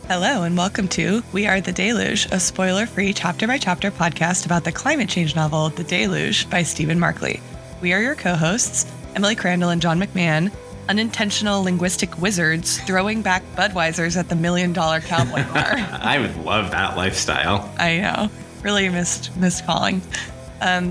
Hello and welcome to We Are the Deluge, a spoiler-free chapter-by-chapter podcast about the climate change novel The Deluge by Stephen Markley. We are your co-hosts, Emily Crandall and John McMahon, unintentional linguistic wizards throwing back Budweisers at the $1 Million Cowboy Bar. I would love that lifestyle. I know. Really missed calling.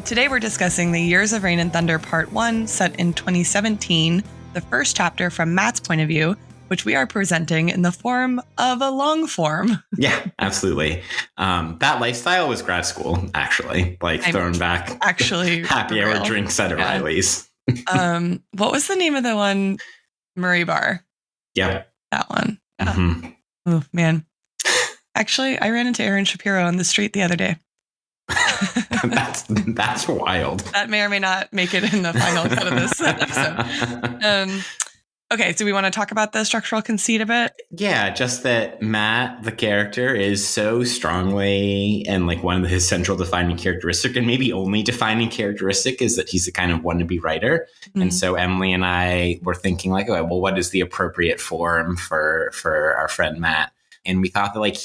Today we're discussing The Years of Rain and Thunder Part 1, set in 2017, the first chapter from Matt's point of view, which we are presenting in the form of a long form. Yeah, absolutely. That lifestyle was grad school, actually. Throwing back actually happy hour drinks at O'Reilly's. What was the name of the one? Murray Bar. Yep. That one. Yeah. Mm-hmm. Oh, man. Actually, I ran into Aaron Shapiro on the street the other day. That's wild. That may or may not make it in the final cut of this episode. Okay, so we want to talk about the structural conceit a bit? Yeah, just that Matt, the character, is so strongly, and one of his central defining characteristic, and maybe only defining characteristic, is that he's a kind of wannabe writer. Mm-hmm. And so Emily and I were thinking okay, well, what is the appropriate form for our friend Matt? And we thought that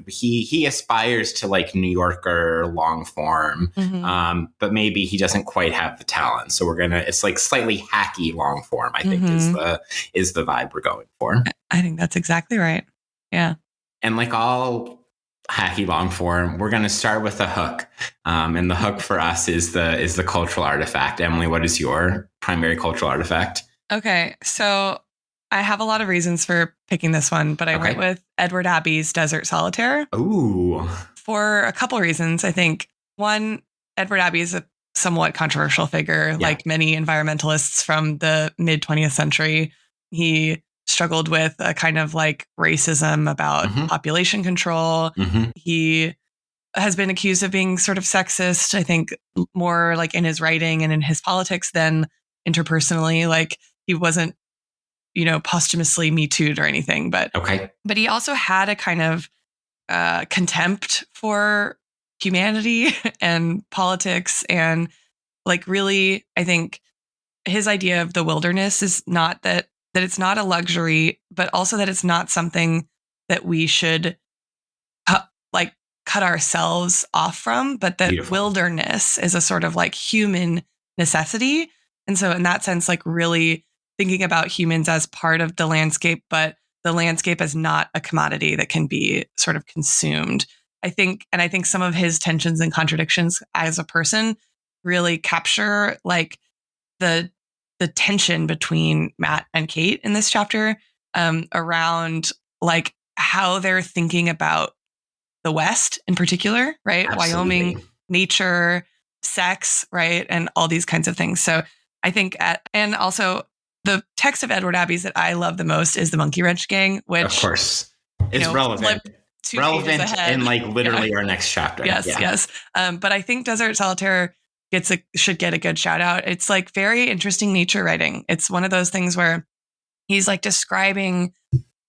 he aspires to New Yorker long form, mm-hmm. But maybe he doesn't quite have the talent. So it's slightly hacky long form, I think, mm-hmm. is the vibe we're going for. I think that's exactly right. Yeah. And all hacky long form, we're going to start with a hook. And the hook for us is the cultural artifact. Emily, what is your primary cultural artifact? Okay. So I have a lot of reasons for picking this one, but I went with Edward Abbey's Desert Solitaire. Ooh. For a couple reasons. I think, one, Edward Abbey is a somewhat controversial figure, like many environmentalists from the mid-20th century. He struggled with a kind of racism about mm-hmm. population control. Mm-hmm. He has been accused of being sort of sexist, I think, more in his writing and in his politics than interpersonally. He wasn't posthumously Me Too'd or anything, but he also had a kind of contempt for humanity and politics, and really, I think his idea of the wilderness is not that it's not a luxury, but also that it's not something that we should cut ourselves off from, but that Beautiful. Wilderness is a sort of human necessity. And so in that sense, really thinking about humans as part of the landscape, but the landscape as not a commodity that can be sort of consumed. I think some of his tensions and contradictions as a person really capture the tension between Matt and Kate in this chapter, around how they're thinking about the West in particular, right? Absolutely. Wyoming, nature, sex, right? And all these kinds of things. So I think and also the text of Edward Abbey's that I love the most is the Monkey Wrench Gang, which, of course, is relevant in literally our next chapter. Yes. But I think Desert Solitaire should get a good shout out. It's very interesting nature writing. It's one of those things where he's describing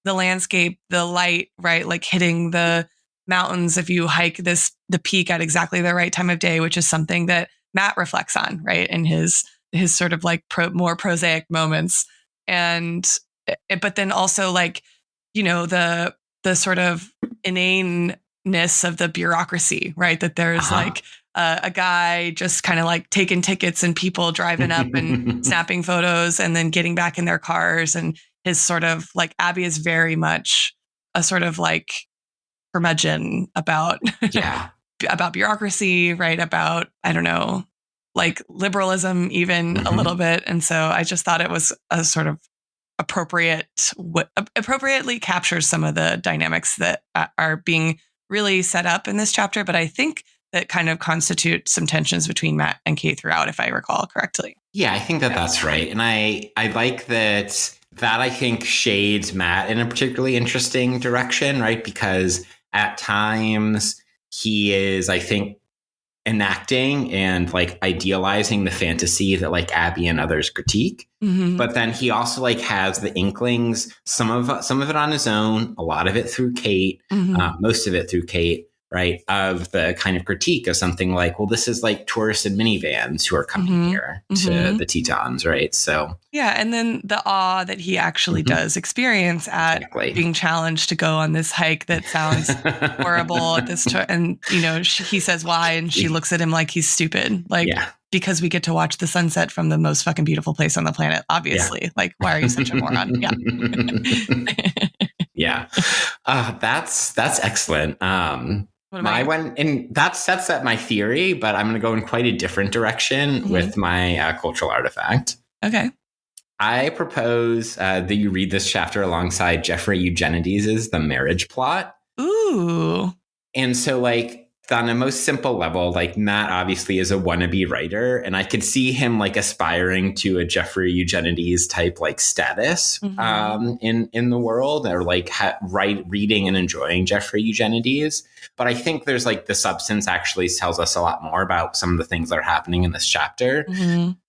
the landscape, the light, right? Hitting the mountains if you hike the peak at exactly the right time of day, which is something that Matt reflects on, right? In his sort of more prosaic moments. And, but then also the sort of inaneness of the bureaucracy, right? That there's a guy just kind of taking tickets and people driving up and snapping photos and then getting back in their cars. And his sort of Abbey is very much a sort of curmudgeon about, about bureaucracy, right? About, I don't know, liberalism even mm-hmm. a little bit. And so I just thought it was a sort of appropriately captures some of the dynamics that are being really set up in this chapter, but I think that kind of constitute some tensions between Matt and Kate throughout, if I recall correctly. Yeah, I think that's right. And I like that I think shades Matt in a particularly interesting direction, right? Because at times he is, I think, enacting and idealizing the fantasy that Abbey and others critique. Mm-hmm. But then he also has the inklings, some of it on his own, a lot of it through Kate, mm-hmm. Most of it through Kate, right, of the kind of critique of something like, well, this is like tourists in minivans who are coming here to the Tetons, right? So yeah, and then the awe that he actually does experience at being challenged to go on this hike that sounds horrible at this and you know, he says why, and she looks at him like he's stupid, like because we get to watch the sunset from the most fucking beautiful place on the planet, obviously. Like, why are you such a moron? Yeah. That's excellent. My one, and that sets up my theory, but I'm going to go in quite a different direction with my cultural artifact. Okay. I propose that you read this chapter alongside Jeffrey Eugenides' The Marriage Plot. Ooh. And so, like, on a most simple level, like, Matt obviously is a wannabe writer, and I could see him like aspiring to a Jeffrey Eugenides type like status in the world, or like reading and enjoying Jeffrey Eugenides. But I think there's like the substance actually tells us a lot more about some of the things that are happening in this chapter,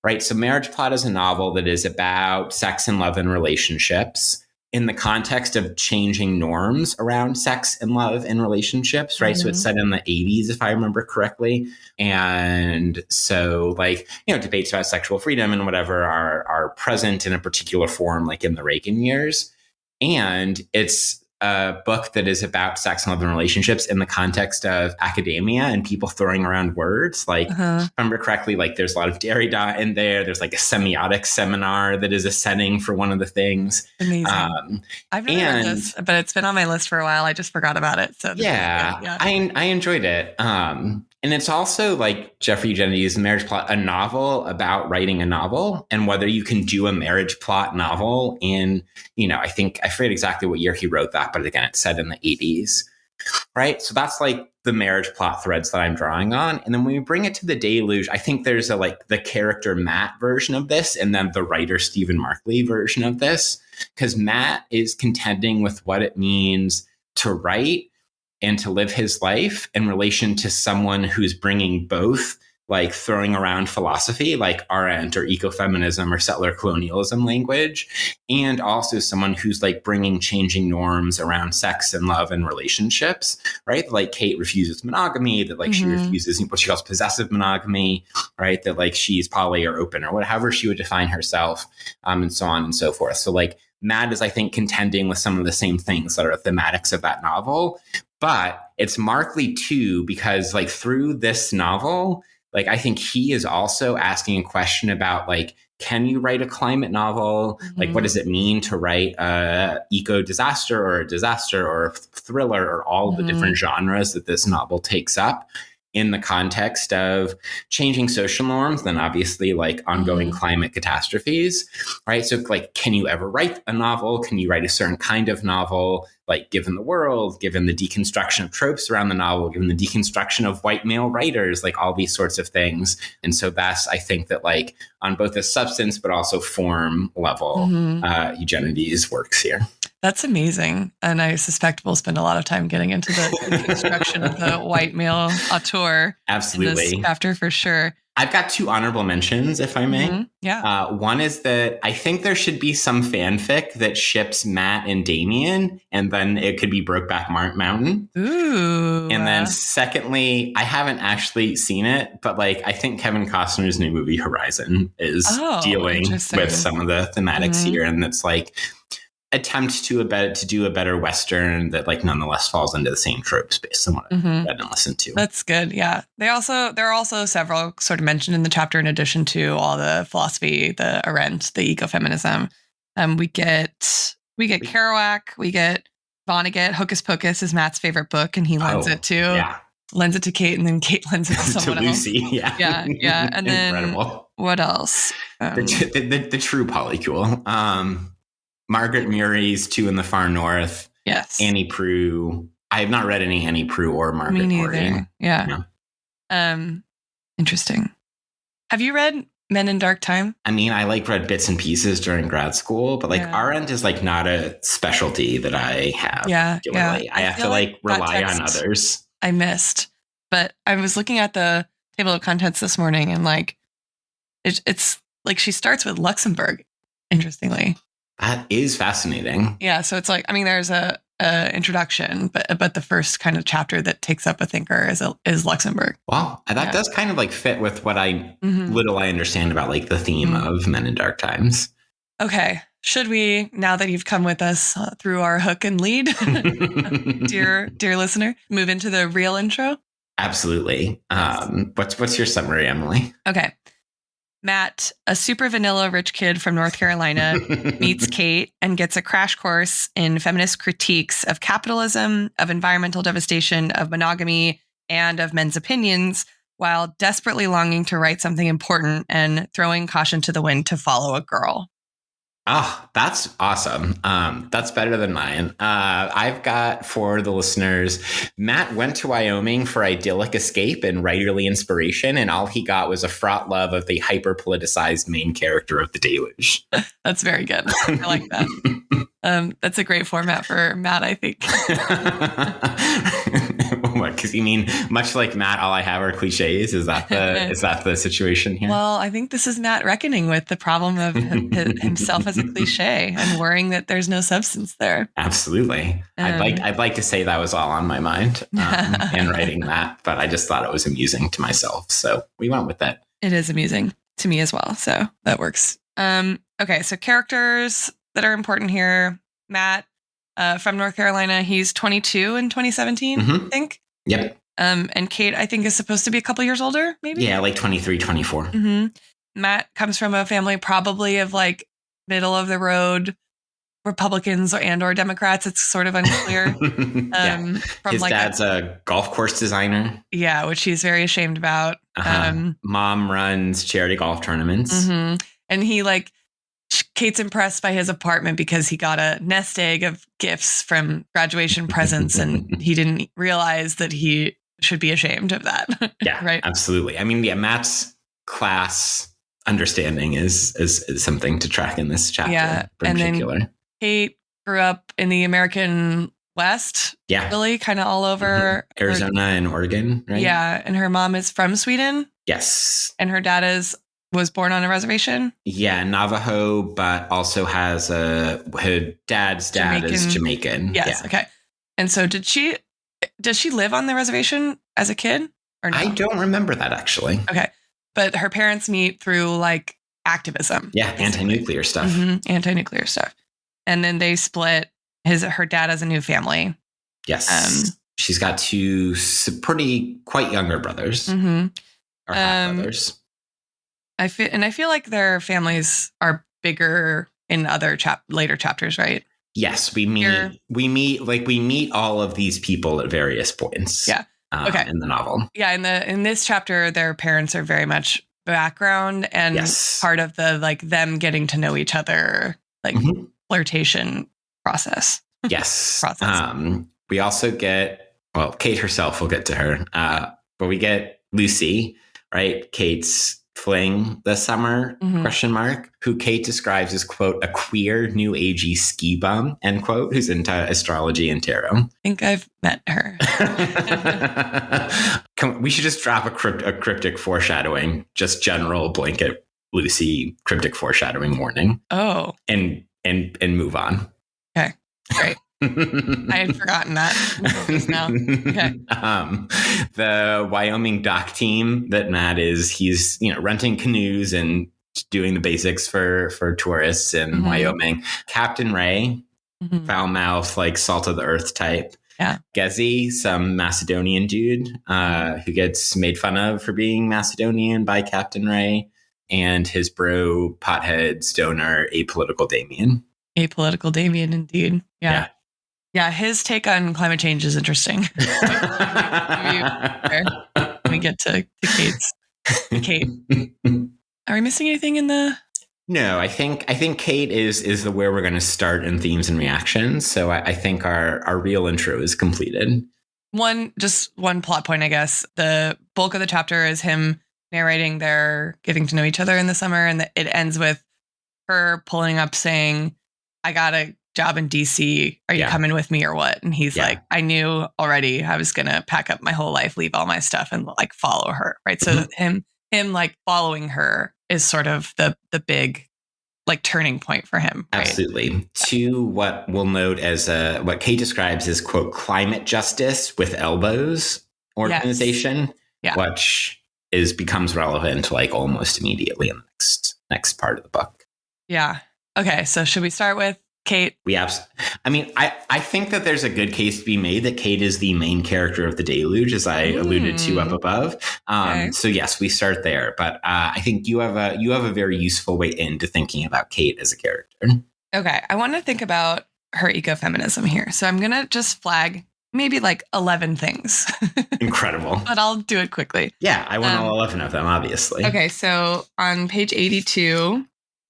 right? So Marriage Plot is a novel that is about sex and love and relationships in the context of changing norms around sex and love and relationships, right? So it's set in the 80s, if I remember correctly. And so, like, you know, debates about sexual freedom and whatever are present in a particular form, like in the Reagan years. And it's a book that is about sex and love and relationships in the context of academia and people throwing around words. Like, if I remember correctly, like there's a lot of Derrida in there. There's like a semiotics seminar that is a setting for one of the things. Amazing. I've never read this, but it's been on my list for a while. I just forgot about it. So I enjoyed it. And it's also like Jeffrey Eugenides' Marriage Plot, a novel about writing a novel, and whether you can do a marriage plot novel in, you know, I forget exactly what year he wrote that, but again, it's set in the 80s, right? So that's like the marriage plot threads that I'm drawing on. And then when we bring it to the Deluge, I think there's a like the character Matt version of this, and then the writer Stephen Markley version of this, because Matt is contending with what it means to write and to live his life in relation to someone who's bringing both, like throwing around philosophy like Arendt or ecofeminism or settler colonialism language, and also someone who's like bringing changing norms around sex and love and relationships, right? Like Kate refuses monogamy, that like she refuses what she calls possessive monogamy, right? That like she's poly or open or whatever she would define herself, and so on and so forth. So like Matt is, I think, contending with some of the same things that are thematics of that novel. But it's Markley too, because like through this novel, like I think he is also asking a question about like, can you write a climate novel? Like, what does it mean to write a eco disaster or a disaster or a thriller or all the different genres that this novel takes up in the context of changing social norms, then obviously like ongoing climate catastrophes, right? So like, can you ever write a novel? Can you write a certain kind of novel? Like given the world, given the deconstruction of tropes around the novel, given the deconstruction of white male writers, like all these sorts of things. And so that's, I think that like on both a substance, but also form level, Eugenides works here. That's amazing. And I suspect we'll spend a lot of time getting into the construction of the white male auteur. Absolutely. In this chapter for sure. I've got two honorable mentions, if I may. Yeah. One is that I think there should be some fanfic that ships Matt and Damien, and then it could be Brokeback Mountain. Ooh. And then secondly, I haven't actually seen it, but like I think Kevin Costner's new movie Horizon is dealing with some of the thematics here, and it's like attempt to do a better Western that like nonetheless falls into the same tropes based on what I've read and listened to. That's good. Yeah. There are also several sort of mentioned in the chapter in addition to all the philosophy, the Arendt, the ecofeminism. We get Kerouac, we get Vonnegut. Hocus Pocus is Matt's favorite book, and he lends it to lends it to Kate, and then Kate lends it to someone to Lucy, else. Yeah. And then what else? The true polycule. Margaret Murray's Two in the Far North. Yes. Annie Proulx. I have not read any Annie Proulx or Margaret Me Murray. neither. Yeah. Interesting. Have you read Men in Dark Time? I mean, I like read bits and pieces during grad school, but like Arendt is like not a specialty that I have. Yeah. I have to like rely on others. I missed, but I was looking at the table of contents this morning, and like it's like she starts with Luxembourg. Interestingly. That is fascinating. Yeah. So it's like, I mean, there's a introduction, but the first kind of chapter that takes up a thinker is Luxembourg. Well, that does kind of like fit with what little I understand about like the theme of Men in Dark Times. Okay. Should we, now that you've come with us through our hook and lead, dear listener, move into the real intro? Absolutely. What's your summary, Emily? Okay. Matt, a super vanilla rich kid from North Carolina, meets Kate and gets a crash course in feminist critiques of capitalism, of environmental devastation, of monogamy, and of men's opinions, while desperately longing to write something important and throwing caution to the wind to follow a girl. Oh, that's awesome. That's better than mine. I've got, for the listeners, Matt went to Wyoming for idyllic escape and writerly inspiration, and all he got was a fraught love of the hyper-politicized main character of the Deluge. That's very good. I like that. That's a great format for Matt, I think. What? Because you mean, much like Matt, all I have are cliches? Is that the situation here? Well, I think this is Matt reckoning with the problem of himself as a cliche and worrying that there's no substance there. Absolutely. I'd like to say that was all on my mind in writing that, but I just thought it was amusing to myself, so we went with that. It is amusing to me as well, so that works. Okay, so characters that are important here. Matt, from North Carolina, he's 22 in 2017, I think. Yep. And Kate, I think, is supposed to be a couple years older, maybe? Yeah, like 23, 24. Matt comes from a family probably of like middle of the road Republicans or Democrats. It's sort of unclear. From his dad's a golf course designer. Yeah, which he's very ashamed about. Mom runs charity golf tournaments. And he Kate's impressed by his apartment because he got a nest egg of gifts from graduation presents, and he didn't realize that he should be ashamed of that. Yeah, right. Absolutely. I mean, Matt's class understanding is something to track in this chapter. Yeah, in particular. Then Kate grew up in the American West. Yeah, really kind of all over Arizona and Oregon, right? Yeah, and her mom is from Sweden. Yes, and her dad was born on a reservation. Yeah, Navajo, but also has her dad's dad is Jamaican. Yes. Yeah. Okay. And so does she live on the reservation as a kid or no? I don't remember that actually. Okay. But her parents meet through activism. Yeah. Anti-nuclear stuff. Anti-nuclear stuff. And then they split. Her dad has a new family. Yes. She's got two quite younger brothers. Or half brothers. I feel like their families are bigger in other later chapters, right? Yes, we meet all of these people at various points. Yeah. Okay. In the novel. Yeah, in this chapter, their parents are very much background and part of the them getting to know each other, flirtation process. Yes. We also get Kate herself. We'll get to her, but we get Lucy, right? Kate's fling this summer, ? Who Kate describes as, quote, a queer new agey ski bum, end quote, who's into astrology and tarot. I think I've met her. We should just drop a cryptic foreshadowing, just general blanket Lucy cryptic foreshadowing warning. Oh. And move on. Okay, great. I had forgotten that just now. Okay. The Wyoming dock team that Matt is, he's renting canoes and doing the basics for tourists in Wyoming. Captain Ray, foul mouth, salt of the earth type. Yeah. Gezi, some Macedonian dude who gets made fun of for being Macedonian by Captain Ray, and his bro, pothead, stoner, apolitical Damien. Apolitical Damien, indeed. Yeah. Yeah, his take on climate change is interesting. Let me get to Kate. Are we missing anything in the? No, I think Kate is where we're going to start in themes and reactions. So I think our real intro is completed. One plot point, I guess. The bulk of the chapter is him narrating their getting to know each other in the summer, and it ends with her pulling up saying, "I got a job in DC. Are you coming with me or what?" And he's like, "I knew already I was going to pack up my whole life, leave all my stuff and follow her." Right. So him following her is sort of the big like turning point for him. Right? Absolutely. To what we'll note as what Kate describes as, quote, climate justice with elbows organization, which becomes relevant like almost immediately in the next part of the book. Yeah. Okay. So should we start with Kate? I think that there's a good case to be made that Kate is the main character of the Deluge, as I alluded to up above. Okay. So yes, we start there. But I think you have a very useful way into thinking about Kate as a character. Okay. I want to think about her ecofeminism here. So I'm going to just flag maybe like 11 things. Incredible. But I'll do it quickly. Yeah, I want all 11 of them, obviously. Okay. So on page 82,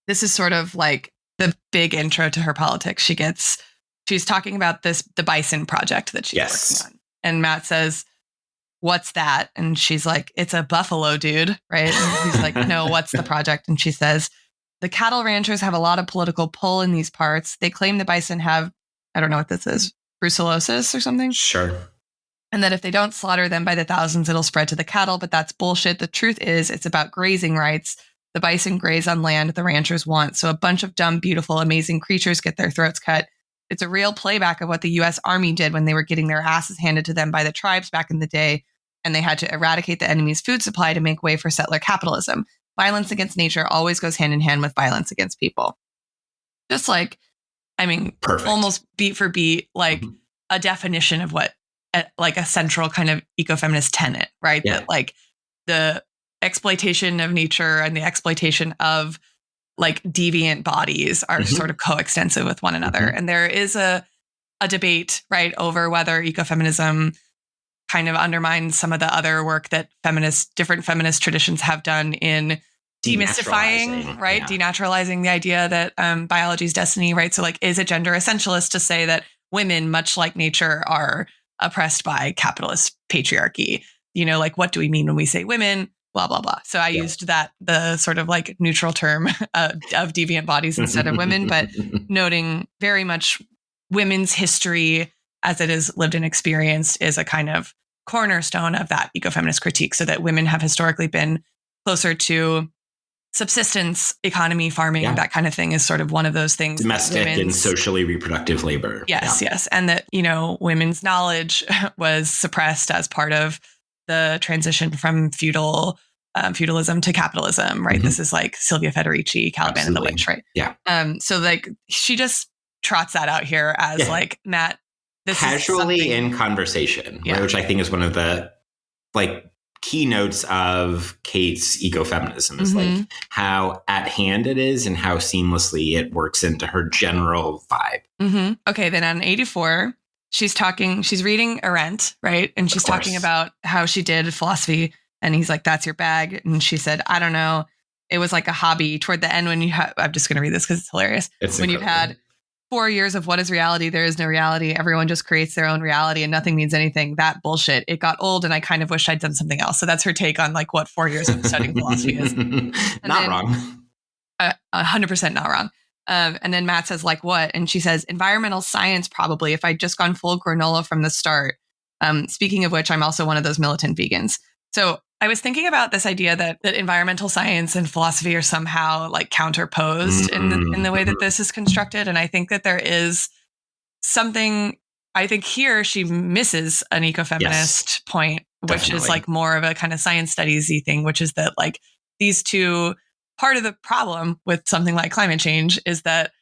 this is sort of like the big intro to her politics. She's talking about the Bison project that she's working on. And Matt says, "What's that?" And she's like, "It's a buffalo, dude." Right. And he's like, "No, what's the project?" And she says, "The cattle ranchers have a lot of political pull in these parts. They claim the bison have," I don't know what this is, brucellosis or something. Sure. "And that if they don't slaughter them by the thousands, it'll spread to the cattle. But that's bullshit. The truth is, it's about grazing rights. The bison graze on land the ranchers want. So a bunch of dumb, beautiful, amazing creatures get their throats cut. It's a real playback of what the U.S. Army did when they were getting their asses handed to them by the tribes back in the day, and they had to eradicate the enemy's food supply to make way for settler capitalism. Violence against nature always goes hand in hand with violence against people." Just like, perfect. Almost beat for beat, like a definition of what, like a central kind of ecofeminist tenet, right? Yeah. That like the exploitation of nature and the exploitation of like deviant bodies are sort of coextensive with one another. And there is a debate, right, over whether ecofeminism kind of undermines some of the other work that different feminist traditions have done in demystifying, right? Yeah. Denaturalizing the idea that biology is destiny, right? So like, is it gender essentialist to say that women, much like nature, are oppressed by capitalist patriarchy? You know, like, what do we mean when we say women? Blah, blah, blah. So I used the sort of like neutral term of deviant bodies instead of women, but noting very much women's history as it is lived and experienced is a kind of cornerstone of that ecofeminist critique, so that women have historically been closer to subsistence economy, farming, that kind of thing is sort of one of those things. Domestic and socially reproductive labor. Yes. And that, you know, women's knowledge was suppressed as part of the transition from feudalism to capitalism, right? This is like Silvia Federici, Caliban and the Witch, right? Yeah. So like she just trots that out here as like, Matt, this casually is in conversation, right? Which I think is one of the like keynotes of Kate's ecofeminism is like how at hand it is and how seamlessly it works into her general vibe. Okay, then on 84, she's reading Arendt, right? And she's talking about how she did philosophy. And he's like, "That's your bag." And she said, "I don't know. It was like a hobby toward the end when I'm just going to read this because it's hilarious. When you've had 4 years of what is reality, there is no reality. Everyone just creates their own reality and nothing means anything. That bullshit. It got old and I kind of wished I'd done something else." So that's her take on like what 4 years of studying philosophy is. Not wrong. 100% not wrong. And then Matt says, "Like what?" And she says, "Environmental science, probably, if I'd just gone full granola from the start." Speaking of which, I'm also one of those militant vegans. So I was thinking about this idea that environmental science and philosophy are somehow like counterposed in the way that this is constructed. And I think that there is something, I think here she misses an ecofeminist point, which is like more of a kind of science studies-y thing, which is that like these two, part of the problem with something like climate change is that,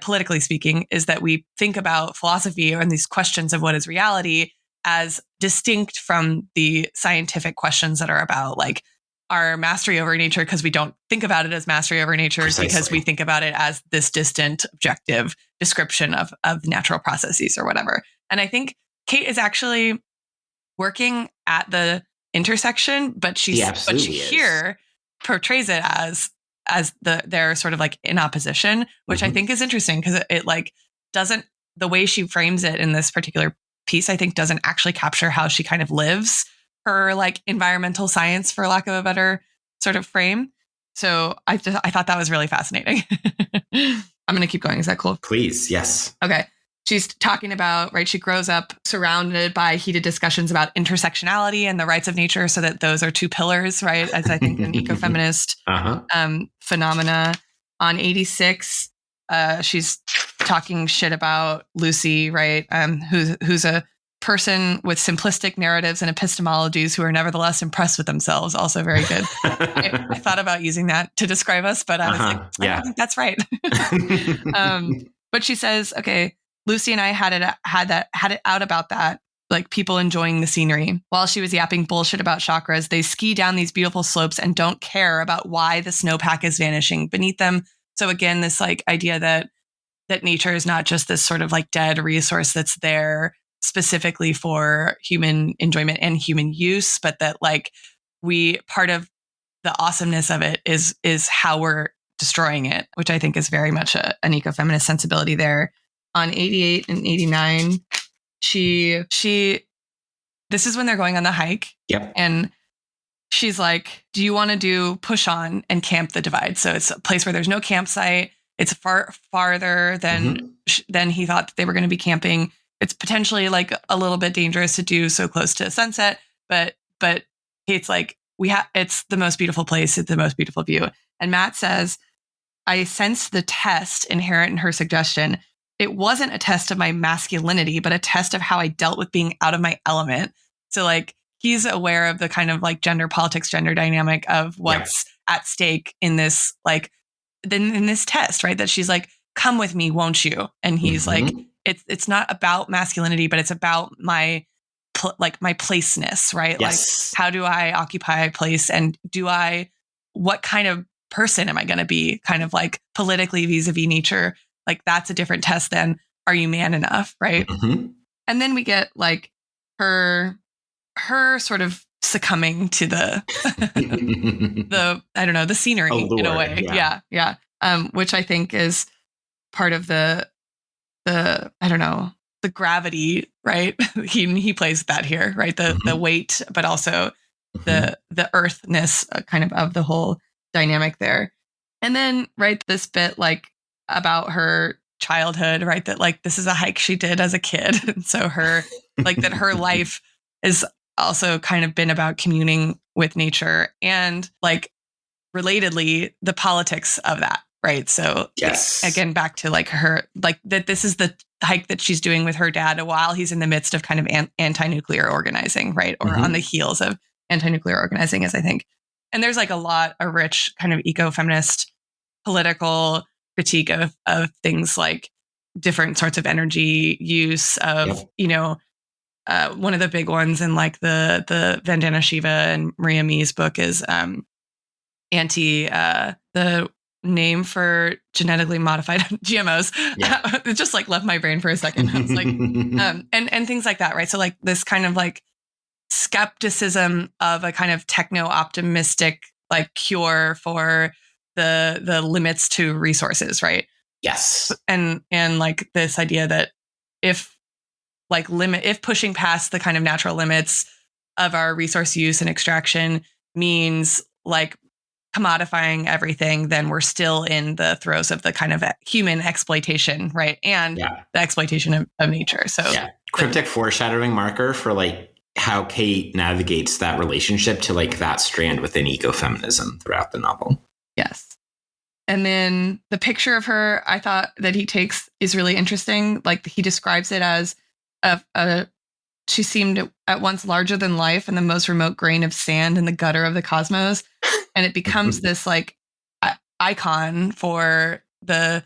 politically speaking, is that we think about philosophy and these questions of what is reality as distinct from the scientific questions that are about like our mastery over nature, because we don't think about it as mastery over nature because we think about it as this distant objective description of natural processes or whatever. And I think Kate is actually working at the intersection, but she here portrays it as they're sort of like in opposition, which I think is interesting because it like doesn't, the way she frames it in this particular piece, I think doesn't actually capture how she kind of lives her like environmental science, for lack of a better sort of frame. So I thought that was really fascinating. I'm going to keep going. Is that cool? Please. Yes. Okay. She's talking about, right, she grows up surrounded by heated discussions about intersectionality and the rights of nature, so that those are two pillars, right, as I think an ecofeminist phenomena. On 86, she's talking shit about Lucy, right? Who's a person with simplistic narratives and epistemologies who are nevertheless impressed with themselves. Also very good. I thought about using that to describe us, but I was like, I don't think that's right. But she says, okay, Lucy and I had it out about that, like people enjoying the scenery. While she was yapping bullshit about chakras, they ski down these beautiful slopes and don't care about why the snowpack is vanishing beneath them. So again, this like idea that nature is not just this sort of like dead resource that's there specifically for human enjoyment and human use, but that like part of the awesomeness of it is how we're destroying it, which I think is very much an ecofeminist sensibility there. On 88 and 89, she this is when they're going on the hike. Yep. And she's like, do you want to do push on and camp the divide? So it's a place where there's no campsite. It's farther than he thought that they were going to be camping. It's potentially like a little bit dangerous to do so close to sunset, but it's like it's the most beautiful place. It's the most beautiful view. And Matt says, I sense the test inherent in her suggestion. It wasn't a test of my masculinity, but a test of how I dealt with being out of my element. So like he's aware of the kind of like gender politics, gender dynamic of what's at stake in this, like in this test, right? That she's like, come with me, won't you? And he's like, it's not about masculinity, but it's about my placeness, right? Yes. Like, how do I occupy a place, and what kind of person am I going to be, kind of like politically vis-a-vis nature? Like that's a different test than are you man enough, right? And then we get like her sort of succumbing to the I don't know, the scenery allure, in a way, yeah. Which I think is part of the I don't know, the gravity, right? he plays that here, right? The weight, but also the earthness kind of the whole dynamic there. And then, right, this bit like about her childhood, right? That like this is a hike she did as a kid. And so her like that her life is also kind of been about communing with nature and like relatedly the politics of that, right? So yes, again, back to like her, like that this is the hike that she's doing with her dad while he's in the midst of kind of anti-nuclear organizing, right? Or on the heels of anti-nuclear organizing, as I think. And there's like a rich kind of ecofeminist political critique of things like different sorts of energy use of, you know, one of the big ones in like the Vandana Shiva and Maria Mee's book is the name for genetically modified GMOs. It just like left my brain for a second. I was like, and things like that, right? So like this kind of like skepticism of a kind of techno-optimistic like cure for the limits to resources, right? Yes. And like this idea that if pushing past the kind of natural limits of our resource use and extraction means like commodifying everything, then we're still in the throes of the kind of human exploitation, right? And the exploitation of nature. So cryptic foreshadowing marker for like how Kate navigates that relationship to like that strand within ecofeminism throughout the novel. Yes. And then the picture of her, I thought that he takes is really interesting. Like he describes it as she seemed at once larger than life and the most remote grain of sand in the gutter of the cosmos. And it becomes this like icon for her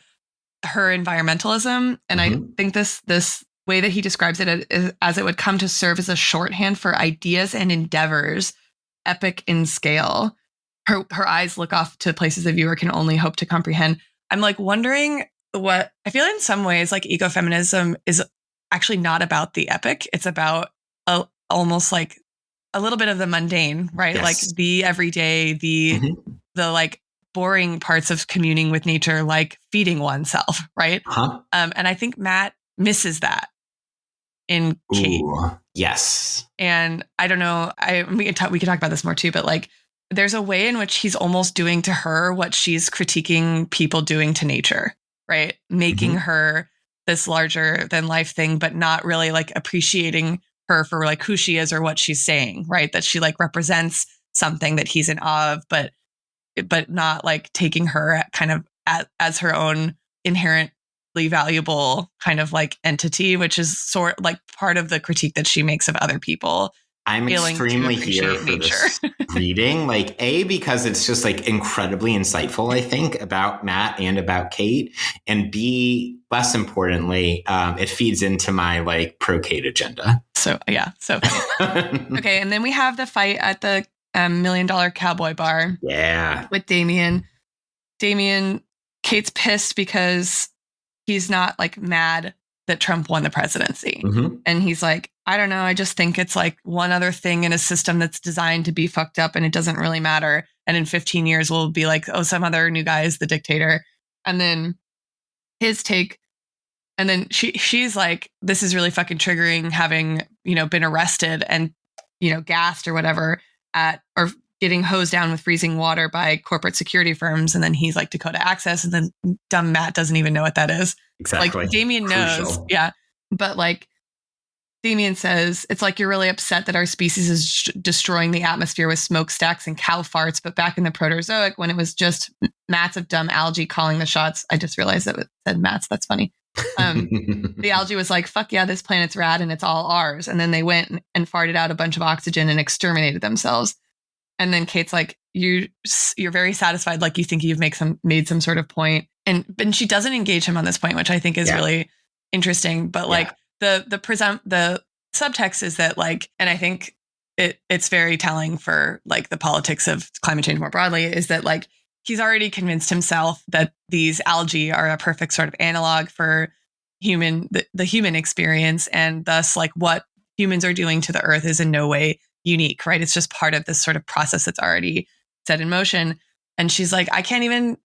environmentalism. And I think this way that he describes it as it would come to serve as a shorthand for ideas and endeavors, epic in scale. Her eyes look off to places the viewer can only hope to comprehend. I'm like wondering what I feel in some ways like ecofeminism is actually not about the epic. It's about almost like a little bit of the mundane, right? Yes. Like the everyday, the like boring parts of communing with nature, like feeding oneself, right? And I think Matt misses that in Kate. Yes. And I don't know, we could talk about this more too, but like there's a way in which he's almost doing to her what she's critiquing people doing to nature, right? Making her this larger than life thing, but not really like appreciating her for like who she is or what she's saying, right? That she like represents something that he's in awe of, but not like taking her kind of as her own inherently valuable kind of like entity, which is sort like part of the critique that she makes of other people. I'm extremely here for nature. This reading, like because it's just like incredibly insightful, I think, about Matt and about Kate, and B, less importantly, it feeds into my like pro-Kate agenda. So okay, and then we have the fight at the $1 Million Cowboy Bar. Yeah, with Damien. Kate's pissed because he's not like mad that Trump won the presidency. Mm-hmm. And he's like, I don't know. I just think it's like one other thing in a system that's designed to be fucked up and it doesn't really matter. And in 15 years, we'll be like, oh, some other new guy is the dictator. And then his take. And then she's like, this is really fucking triggering, having, been arrested and, gassed or whatever or getting hosed down with freezing water by corporate security firms. And then he's like Dakota Access. And then dumb Matt doesn't even know what that is. Exactly. Like Damien knows. Yeah. But like Damien says, it's like you're really upset that our species is destroying the atmosphere with smokestacks and cow farts. But back in the Proterozoic, when it was just mats of dumb algae calling the shots, I just realized that it said mats. That's funny. The algae was like, fuck yeah, this planet's rad and it's all ours. And then they went and farted out a bunch of oxygen and exterminated themselves. And then Kate's like, you're very satisfied, like you think you've made some sort of point. And she doesn't engage him on this point, which I think is really interesting. But like the subtext is that like, and I think it's very telling for like the politics of climate change more broadly, is that like he's already convinced himself that these algae are a perfect sort of analog for the human experience, and thus like what humans are doing to the earth is in no way unique, right? It's just part of this sort of process that's already set in motion. And she's like,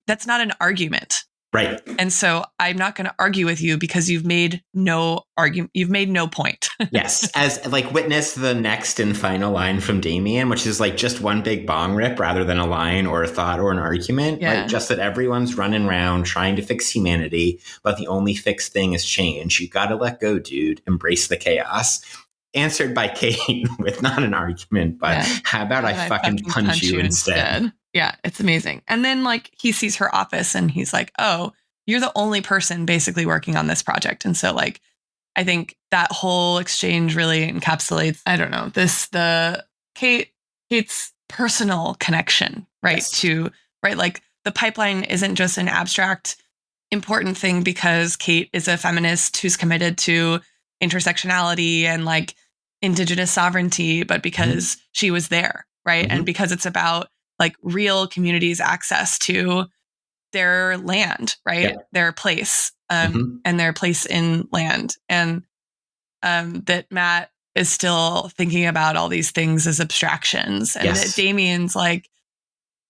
that's not an argument. Right. And so I'm not going to argue with you because you've made no argument. You've made no point. Yes. As like witness the next and final line from Damien, which is like just one big bong rip rather than a line or a thought or an argument. Yeah. Like just that everyone's running around trying to fix humanity, but the only fixed thing is change. You got to let go, dude. Embrace the chaos. Answered by Kate with not an argument, but how about I fucking punch you instead? Yeah, it's amazing. And then like he sees her office and he's like, oh, you're the only person basically working on this project. And so like, I think that whole exchange really encapsulates, I don't know, Kate's personal connection, right? Yes. Like the pipeline isn't just an abstract important thing because Kate is a feminist who's committed to intersectionality and like indigenous sovereignty, but because she was there, right? And because it's about like real communities' access to their land, right? Their place, and their place in land. And that Matt is still thinking about all these things as abstractions. And that Damien's like,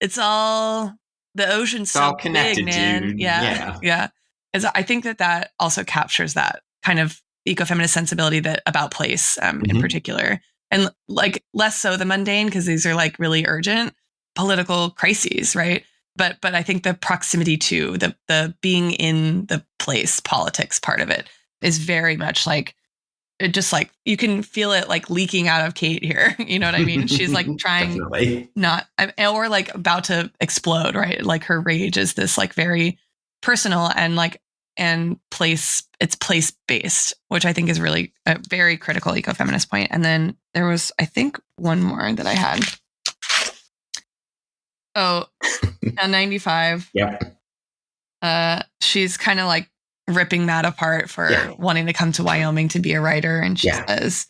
it's all, the ocean's so connected, big, man. Dude. Yeah. I think that also captures that kind of ecofeminist sensibility that about place in particular, and like less so the mundane, because these are like really urgent political crises, right? But I think the proximity to the being in the place politics part of it is very much like, it just like you can feel it like leaking out of Kate here. You know what I mean? She's like trying not, or like about to explode, right? Like her rage is this like very personal and it's place based, which I think is really a very critical ecofeminist point. And then there was, I think, one more that I had. Oh, on 95. Yep. She's kind of like ripping Matt apart for wanting to come to Wyoming to be a writer. And she says,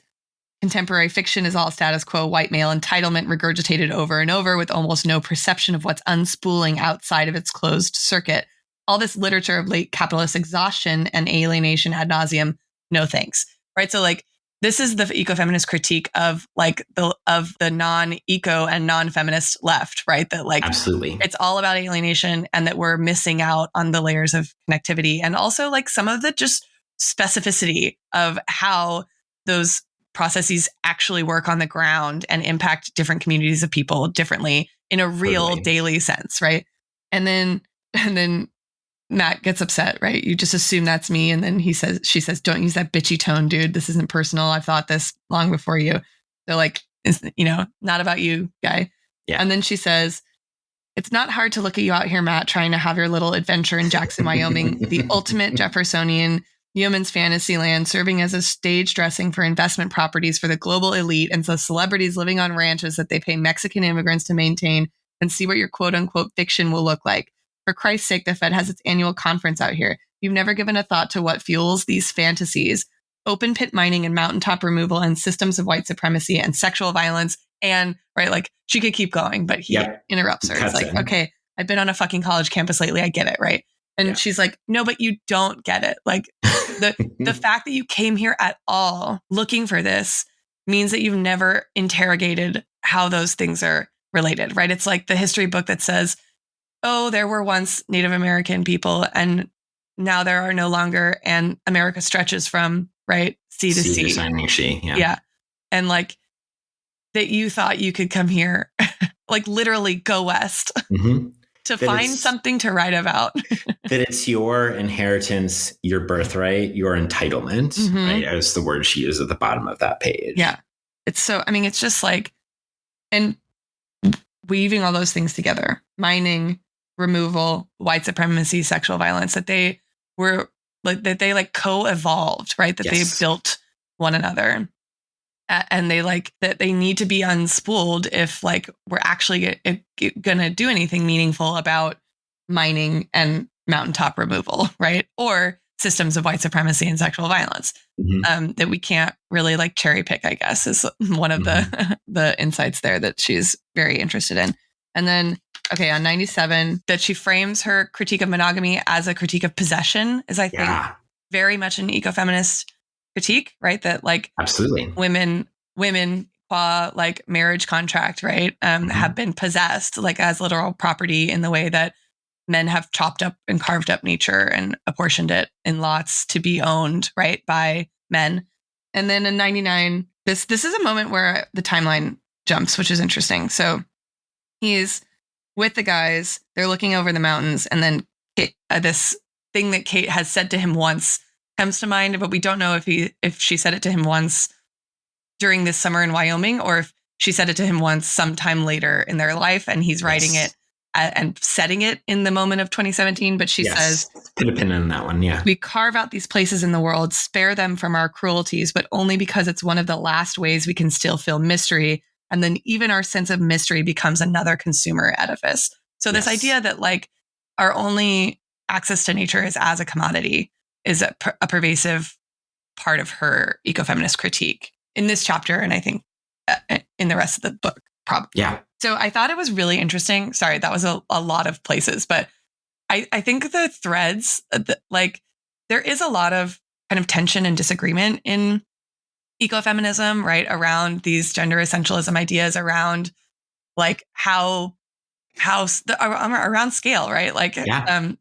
contemporary fiction is all status quo, white male entitlement regurgitated over and over with almost no perception of what's unspooling outside of its closed circuit. All this literature of late capitalist exhaustion and alienation ad nauseum, no thanks. Right. So like this is the ecofeminist critique of like the non-eco and non-feminist left, right? That like absolutely it's all about alienation and that we're missing out on the layers of connectivity and also like some of the just specificity of how those processes actually work on the ground and impact different communities of people differently in a real daily sense, right? And then Matt gets upset, right? You just assume that's me. And then she says, don't use that bitchy tone, dude. This isn't personal. I've thought this long before you. So like, it's, not about you, guy. Yeah. And then she says, It's not hard to look at you out here, Matt, trying to have your little adventure in Jackson, Wyoming, the ultimate Jeffersonian yeoman's fantasy land, serving as a stage dressing for investment properties for the global elite and the celebrities living on ranches that they pay Mexican immigrants to maintain, and see what your quote unquote fiction will look like. For Christ's sake, the Fed has its annual conference out here. You've never given a thought to what fuels these fantasies. Open pit mining and mountaintop removal and systems of white supremacy and sexual violence. And right, like she could keep going, but he interrupts her. It's like, okay, I've been on a fucking college campus lately. I get it. Right. And she's like, no, but you don't get it. Like the fact that you came here at all looking for this means that you've never interrogated how those things are related. Right. It's like the history book that says, oh, there were once Native American people and now there are no longer. And America stretches from sea to sea. Yeah. And like that you thought you could come here, like literally go west to find something to write about. That it's your inheritance, your birthright, your entitlement, right? As the word she uses at the bottom of that page. Yeah. It's so, I mean, it's just like, and weaving all those things together, mining, removal, white supremacy, sexual violence, that they were like, that they like co-evolved, right? That they built one another. And they like that they need to be unspooled if like we're actually going to do anything meaningful about mining and mountaintop removal, right? Or systems of white supremacy and sexual violence that we can't really like cherry pick, I guess, is one of the insights there that she's very interested in. And then, okay, on 97, that she frames her critique of monogamy as a critique of possession is, I think, very much an ecofeminist critique, right? That like absolutely women qua like marriage contract, right, have been possessed like as literal property in the way that men have chopped up and carved up nature and apportioned it in lots to be owned, right, by men. And then in 99, this is a moment where the timeline jumps, which is interesting. So he's with the guys, they're looking over the mountains, and then this thing that Kate has said to him once comes to mind, but we don't know if she said it to him once during this summer in Wyoming or if she said it to him once sometime later in their life and he's writing it and setting it in the moment of 2017. But she says, put a pin in that one. Yeah. We carve out these places in the world, spare them from our cruelties, but only because it's one of the last ways we can still feel mystery. And then even our sense of mystery becomes another consumer edifice. So this idea that like our only access to nature is as a commodity is a pervasive part of her ecofeminist critique in this chapter. And I think in the rest of the book, probably. Yeah. So I thought it was really interesting. Sorry, that was a lot of places, but I think the threads, like there is a lot of kind of tension and disagreement in ecofeminism, right? Around these gender essentialism ideas, around like around scale, right? Like,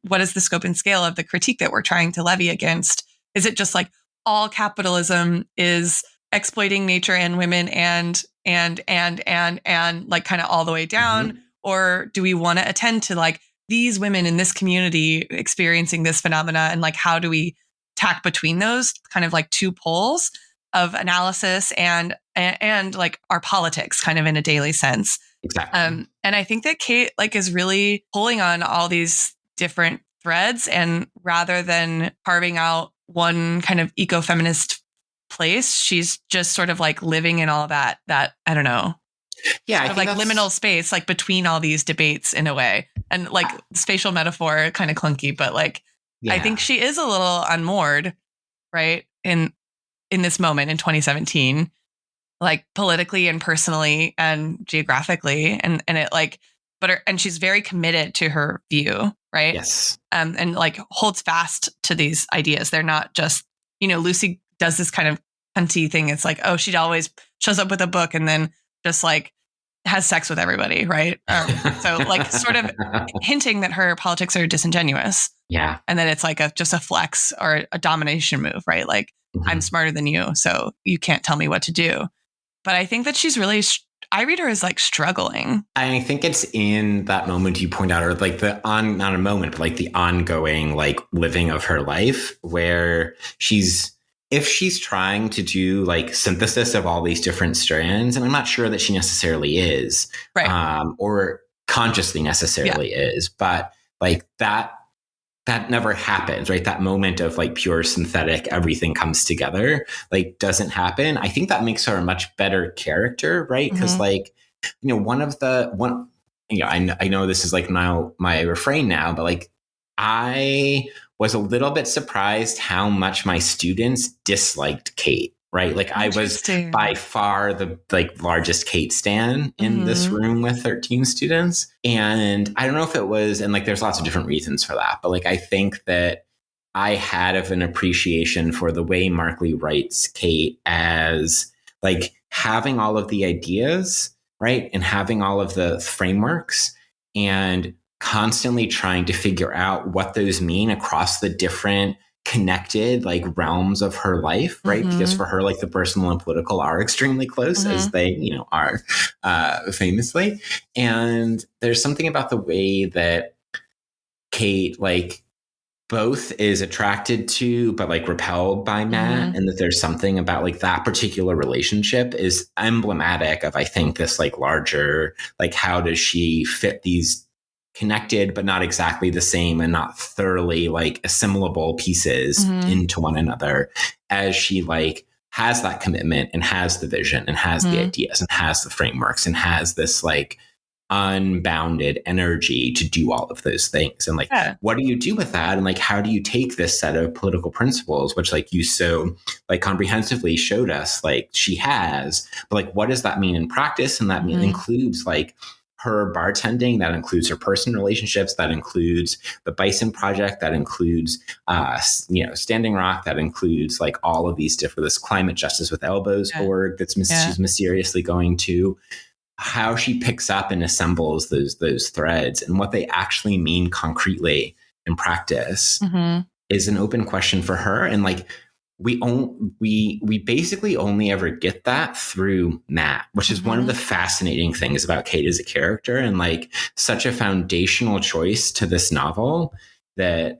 what is the scope and scale of the critique that we're trying to levy against? Is it just like all capitalism is exploiting nature and women and like kind of all the way down? Or do we want to attend to like these women in this community experiencing this phenomena? And like, how do we tack between those kind of like two poles of analysis and like our politics kind of in a daily sense? Exactly. And I think that Kate like is really pulling on all these different threads, and rather than carving out one kind of ecofeminist place, she's just sort of like living in all that I don't know. Yeah. Sort of like liminal space, like between all these debates in a way. And like spatial metaphor kind of clunky, but like, I think she is a little unmoored, right? In this moment in 2017, like politically and personally and geographically, and it like, and she's very committed to her view, right? Yes. And like holds fast to these ideas. They're not just, Lucy does this kind of cunty thing. It's like, oh, she always shows up with a book and then just like has sex with everybody, right? So like sort of hinting that her politics are disingenuous. Yeah. And that it's like just a flex or a domination move, right? Like I'm smarter than you, so you can't tell me what to do. But I think that she's really, I read her as like struggling. I think it's in that moment you point out, or like not a moment, but like the ongoing like living of her life, where if she's trying to do like synthesis of all these different strands, and I'm not sure that she necessarily is, right. Or consciously necessarily is, but like that never happens, right? That moment of like pure synthetic, everything comes together, like doesn't happen. I think that makes her a much better character, right? Because like, you know, I know this is like now my refrain now, but like I was a little bit surprised how much my students disliked Kate. Right. Like I was by far the like largest Kate stan in this room with 13 students. And I don't know if it was, and like there's lots of different reasons for that, but like I think that I had of an appreciation for the way Markley writes Kate as like having all of the ideas, right? And having all of the frameworks and constantly trying to figure out what those mean across the different connected like realms of her life, right? Because for her, like the personal and political are extremely close as they, you know, are famously. And there's something about the way that Kate like both is attracted to, but like repelled by Matt. And that there's something about like that particular relationship is emblematic of, I think, this like larger, like how does she fit these connected but not exactly the same and not thoroughly like assimilable pieces into one another, as she like has that commitment and has the vision and has the ideas and has the frameworks and has this like unbounded energy to do all of those things. And like, what do you do with that? And like, how do you take this set of political principles, which like you so like comprehensively showed us, like she has, but like, what does that mean in practice? And that includes like her bartending, that includes her personal relationships, that includes the Bison Project, that includes, you know, Standing Rock, that includes like all of these different, this Climate Justice with Elbows org that's she's mysteriously going to, how she picks up and assembles those threads and what they actually mean concretely in practice is an open question for her. And like, we basically only ever get that through Matt, which is one of the fascinating things about Kate as a character, and like such a foundational choice to this novel that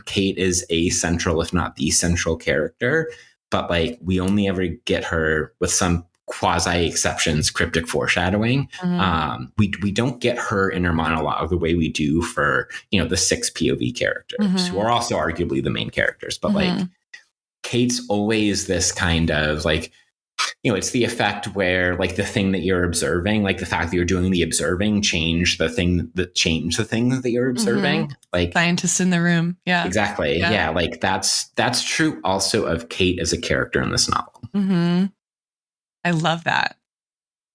Kate is a central, if not the central character, but like we only ever get her with some quasi exceptions, cryptic foreshadowing. We don't get her inner monologue the way we do for, you know, the 6 POV characters who are also arguably the main characters, but like Kate's always this kind of like, you know, it's the effect where like the thing that you're observing, like the fact that you're doing the observing change the thing that you're observing. Like scientists in the room. Yeah, exactly. Yeah. Like that's true also of Kate as a character in this novel. I love that.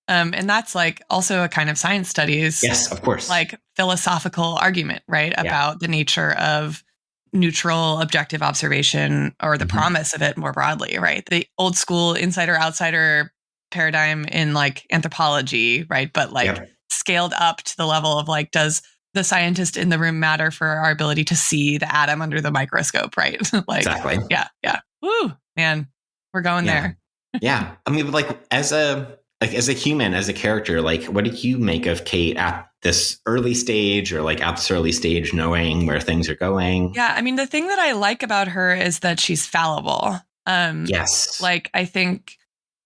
And that's like also a kind of science studies. Yes, of course. Like philosophical argument, right? About the nature of neutral, objective observation, or the promise of it more broadly, right? The old school insider outsider paradigm in like anthropology, right? But like scaled up to the level of like, does the scientist in the room matter for our ability to see the atom under the microscope, right? Like, exactly. Yeah. Woo, man, we're going there. Yeah. I mean, like as a human, as a character, like what do you make of Kate at this early stage, or like at this early stage, knowing where things are going? Yeah. I mean, the thing that I like about her is that she's fallible. Yes. Like, I think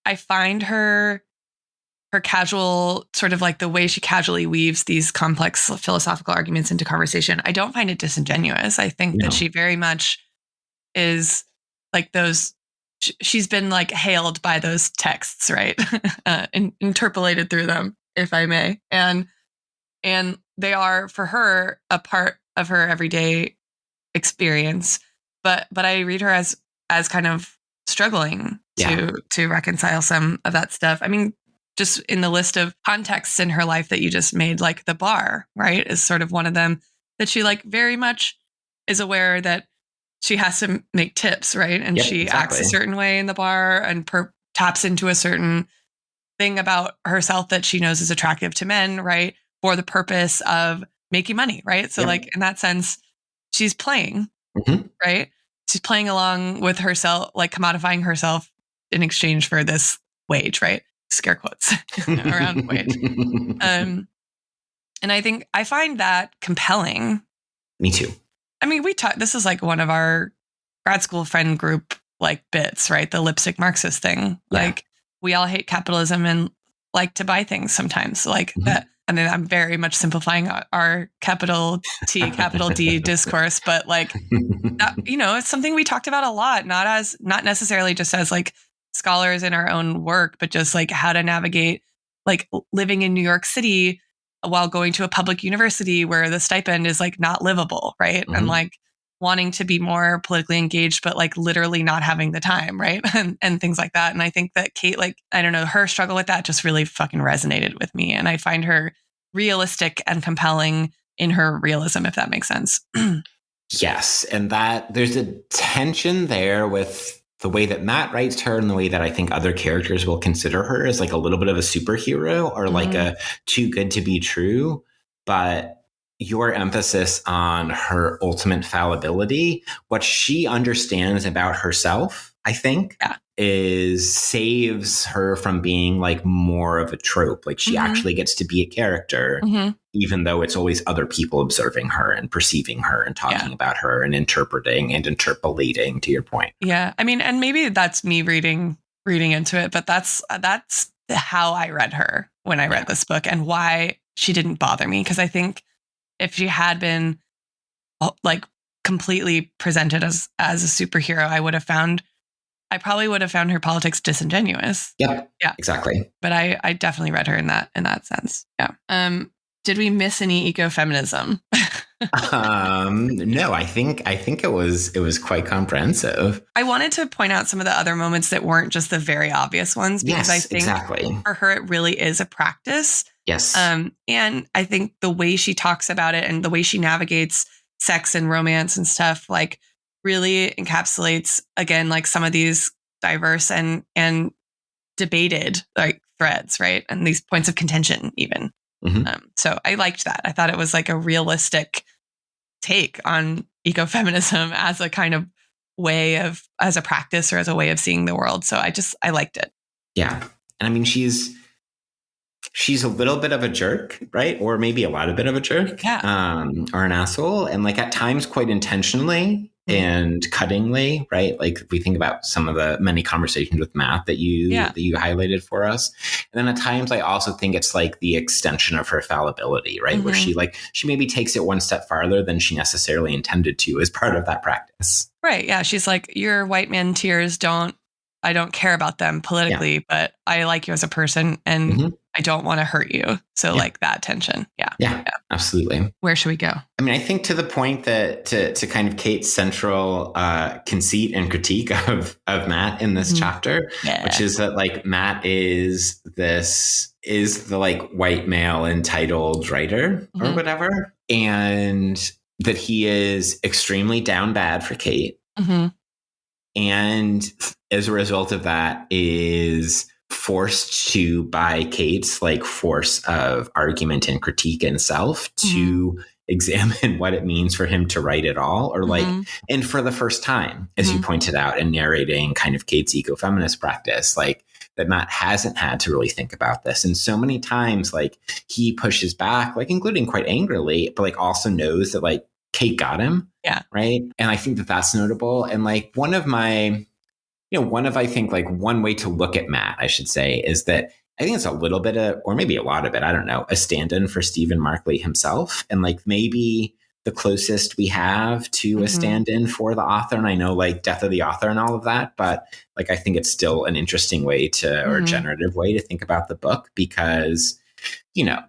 I find her casual, sort of like the way she casually weaves these complex philosophical arguments into conversation, I don't find it disingenuous. I think that she very much is like those, she's been like hailed by those texts, right? Interpolated through them, if I may. And they are, for her, a part of her everyday experience. But I read her as kind of struggling to reconcile some of that stuff. I mean, just in the list of contexts in her life that you just made, like the bar, right, is sort of one of them, that she like very much is aware that she has to make tips, right? And she acts a certain way in the bar and taps into a certain thing about herself that she knows is attractive to men, right? For the purpose of making money, right? So like in that sense, she's playing, right? She's playing along with herself, like commodifying herself in exchange for this wage, right? Scare quotes around wage. And I think I find that compelling. Me too. I mean, this is like one of our grad school friend group like bits, right? The lipstick Marxist thing. Like we all hate capitalism and like to buy things sometimes. Like and I'm very much simplifying our capital T, capital D discourse, but like, that, it's something we talked about a lot, not necessarily just as like scholars in our own work, but just like how to navigate like living in New York City while going to a public university where the stipend is like not livable, right? And like wanting to be more politically engaged, but like literally not having the time, right? And things like that. And I think that Kate, like, I don't know, her struggle with that just really fucking resonated with me. And I find her realistic and compelling in her realism, if that makes sense. Yes. And that there's a tension there with the way that Matt writes her and the way that I think other characters will consider her as like a little bit of a superhero or like a too good to be true. But your emphasis on her ultimate fallibility, what she understands about herself, I think, is saves her from being like more of a trope. Like she actually gets to be a character, even though it's always other people observing her and perceiving her and talking about her and interpreting and interpolating, to your point. Yeah. I mean, and maybe that's me reading into it, but that's how I read her when I read this book and why she didn't bother me. Because I think if she had been like completely presented as a superhero, I probably would have found her politics disingenuous. Yeah, exactly. But I definitely read her in that sense. Yeah. Did we miss any ecofeminism? No, I think it was quite comprehensive. I wanted to point out some of the other moments that weren't just the very obvious ones, because I think for her it really is a practice. Yes. And I think the way she talks about it and the way she navigates sex and romance and stuff, like, really encapsulates, again, like some of these diverse and debated like threads, right? And these points of contention even. So I liked that. I thought it was like a realistic take on ecofeminism as a kind of way as a practice or as a way of seeing the world. So I liked it. Yeah. And I mean, she's a little bit of a jerk, right? Or maybe a lot of bit of a jerk, or an asshole. And like at times quite intentionally and cuttingly, right? Like if we think about some of the many conversations with Matt that you highlighted for us. And then at times I also think it's like the extension of her fallibility, right? Where she maybe takes it one step farther than she necessarily intended to as part of that practice. Right. Yeah. She's like, your white man tears I don't care about them politically, but I like you as a person and I don't want to hurt you. So like that tension. Yeah, absolutely. Where should we go? I mean, I think to the point that to kind of Kate's central conceit and critique of Matt in this chapter, which is that like Matt is the like white male entitled writer or whatever. And that he is extremely down bad for Kate. And as a result of that is forced to, by Kate's like force of argument and critique and self, to examine what it means for him to write at all, or like, and for the first time, as you pointed out in narrating kind of Kate's ecofeminist practice, like that Matt hasn't had to really think about this. And so many times, like he pushes back, like including quite angrily, but like also knows that like Kate got him. Yeah. Right. And I think that that's notable. And like one I think like one way to look at Matt, I should say, is that I think it's a little bit of, or maybe a lot of it, I don't know, a stand-in for Stephen Markley himself. And like maybe the closest we have to a stand-in for the author. And I know like death of the author and all of that, but like I think it's still an interesting way to, or a generative way to think about the book, because,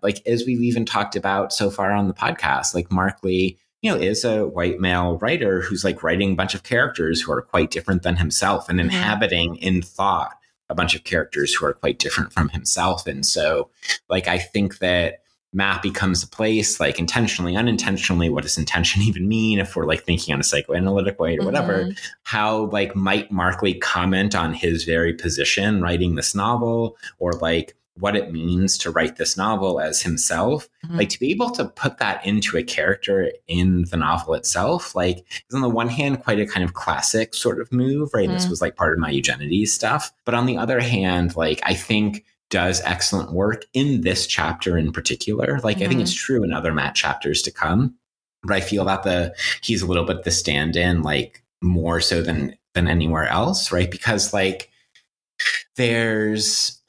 like as we've even talked about so far on the podcast, like Markley, is a white male writer who's like writing a bunch of characters who are quite different than himself and inhabiting in thought a bunch of characters who are quite different from himself. And so like, I think that Matt becomes a place, like intentionally, unintentionally, what does intention even mean if we're like thinking on a psychoanalytic way or whatever, how like might Markley comment on his very position writing this novel, or like what it means to write this novel as himself, like to be able to put that into a character in the novel itself, like is on the one hand quite a kind of classic sort of move, right? This was like part of my Eugenides stuff. But on the other hand, like I think does excellent work in this chapter in particular. Like I think it's true in other Matt chapters to come, but I feel that he's a little bit the stand-in, like more so than anywhere else, right? Because like there's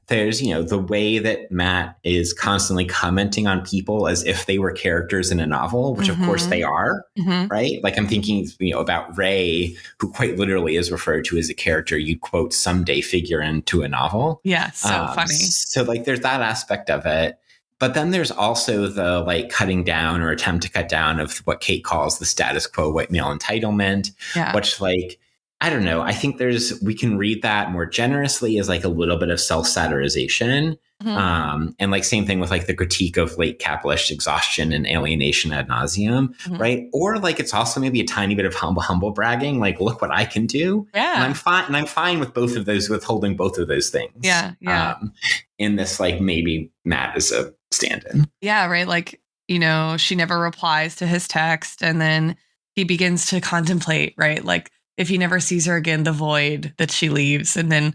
the way that Matt is constantly commenting on people as if they were characters in a novel, which of course they are, right? Like I'm thinking, about Ray, who quite literally is referred to as a character you'd quote someday figure into a novel. Yeah, so funny. So like there's that aspect of it. But then there's also the like cutting down or attempt to cut down of what Kate calls the status quo white male entitlement, which like, I don't know. I think we can read that more generously as like a little bit of self-satirization. And like same thing with like the critique of late capitalist exhaustion and alienation ad nauseum, right? Or like it's also maybe a tiny bit of humble bragging, like look what I can do. Yeah. And I'm fine with both of those, withholding both of those things. Yeah. In this, like maybe Matt is a stand-in. Yeah, right. Like, she never replies to his text, and then he begins to contemplate, right? Like if he never sees her again, the void that she leaves. And then,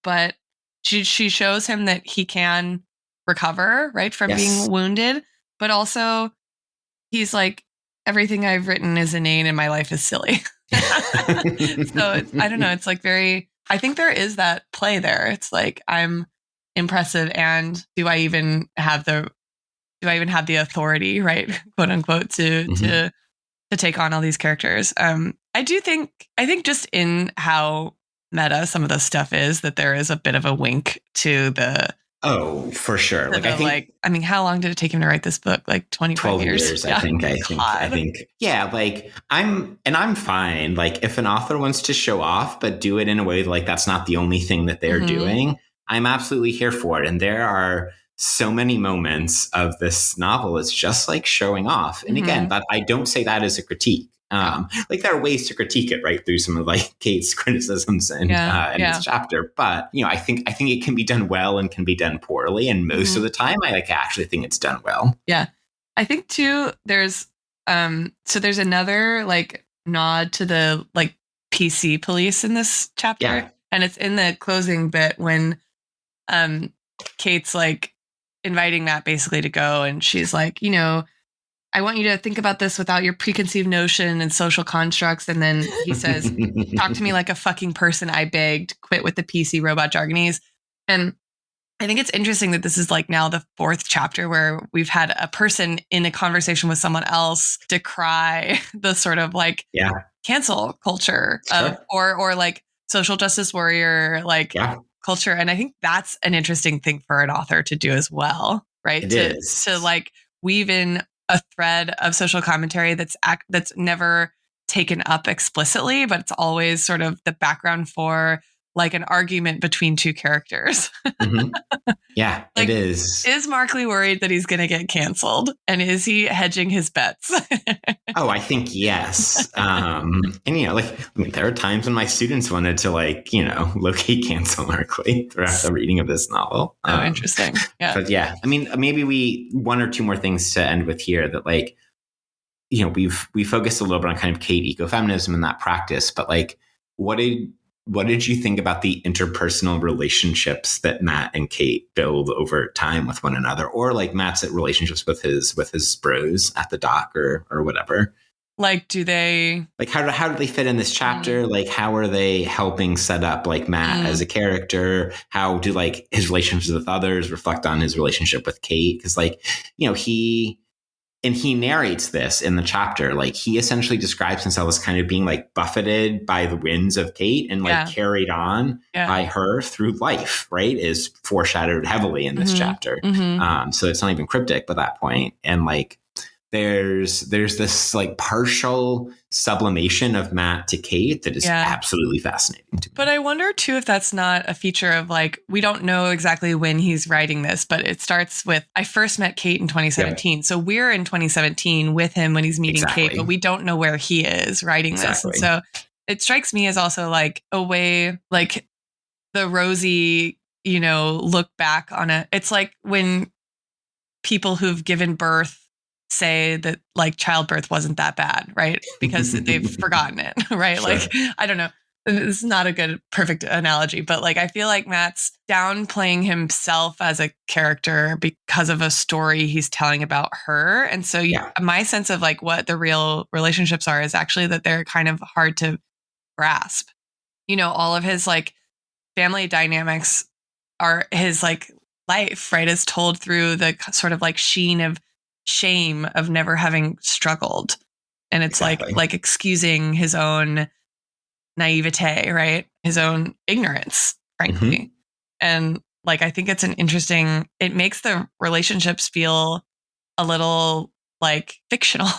but she shows him that he can recover, right, from being wounded. But also he's like, everything I've written is inane and my life is silly. So I don't know. It's like I think there is that play there. It's like, I'm impressive. And do I even have the authority, right? Quote unquote, to take on all these characters. I think just in how meta some of the stuff is, that there is a bit of a wink to the. Oh, for sure. Like I think, how long did it take him to write this book? Like 25 years. I think. Yeah. Like I'm fine. Like if an author wants to show off, but do it in a way like that's not the only thing that they're doing, I'm absolutely here for it. And there are so many moments of this novel is just like showing off. And again, that I don't say that as a critique. Like there are ways to critique it, right, through some of like Kate's criticisms in this chapter. But I think it can be done well and can be done poorly. And most of the time, I actually think it's done well. Yeah, I think too. There's there's another like nod to the like PC police in this chapter, and it's in the closing bit when Kate's like inviting Matt basically to go, and she's like, I want you to think about this without your preconceived notion and social constructs. And then he says, talk to me like a fucking person, I begged, quit with the PC robot jargonese. And I think it's interesting that this is like now the fourth chapter where we've had a person in a conversation with someone else decry the sort of like cancel culture of, or like social justice warrior, like culture. And I think that's an interesting thing for an author to do as well, right? To like weave in a thread of social commentary that's never taken up explicitly, but it's always sort of the background for like an argument between two characters. Yeah, like, it is. Is Markley worried that he's going to get canceled? And is he hedging his bets? Oh, I think yes. And, there are times when my students wanted to locate cancel Markley throughout the reading of this novel. Oh, interesting. Yeah. But yeah, maybe one or two more things to end with here that we focused a little bit on kind of Kate ecofeminism and that practice, but what did you think about the interpersonal relationships that Matt and Kate build over time with one another, or like Matt's relationships with his bros at the dock or whatever? Like, do they how do they fit in this chapter? Like, how are they helping set up like Matt as a character? How do like his relationships with others reflect on his relationship with Kate? Because he narrates this in the chapter. Like he essentially describes himself as kind of being like buffeted by the winds of Kate and like carried on by her through life, right? Is foreshadowed heavily in this chapter. So it's not even cryptic by that point. And like, there's this like partial sublimation of Matt to Kate that is absolutely fascinating to me. But I wonder too if that's not a feature of like, we don't know exactly when he's writing this, but it starts with, I first met Kate in 2017. So we're in 2017 with him when he's meeting Kate, but we don't know where he is writing this. And so it strikes me as also like a way, like the rosy, look back on it. It's like when people who've given birth say that like childbirth wasn't that bad, right? Because they've forgotten it, right? Sure. Like, I don't know. This is not a good, perfect analogy, but like, I feel like Matt's downplaying himself as a character because of a story he's telling about her. And so my sense of like what the real relationships are is actually that they're kind of hard to grasp. All of his like family dynamics are his like life, right, is told through the sort of like sheen of shame of never having struggled. And it's like excusing his own naivete, right? His own ignorance, frankly. And like, I think it's it makes the relationships feel a little like fictional.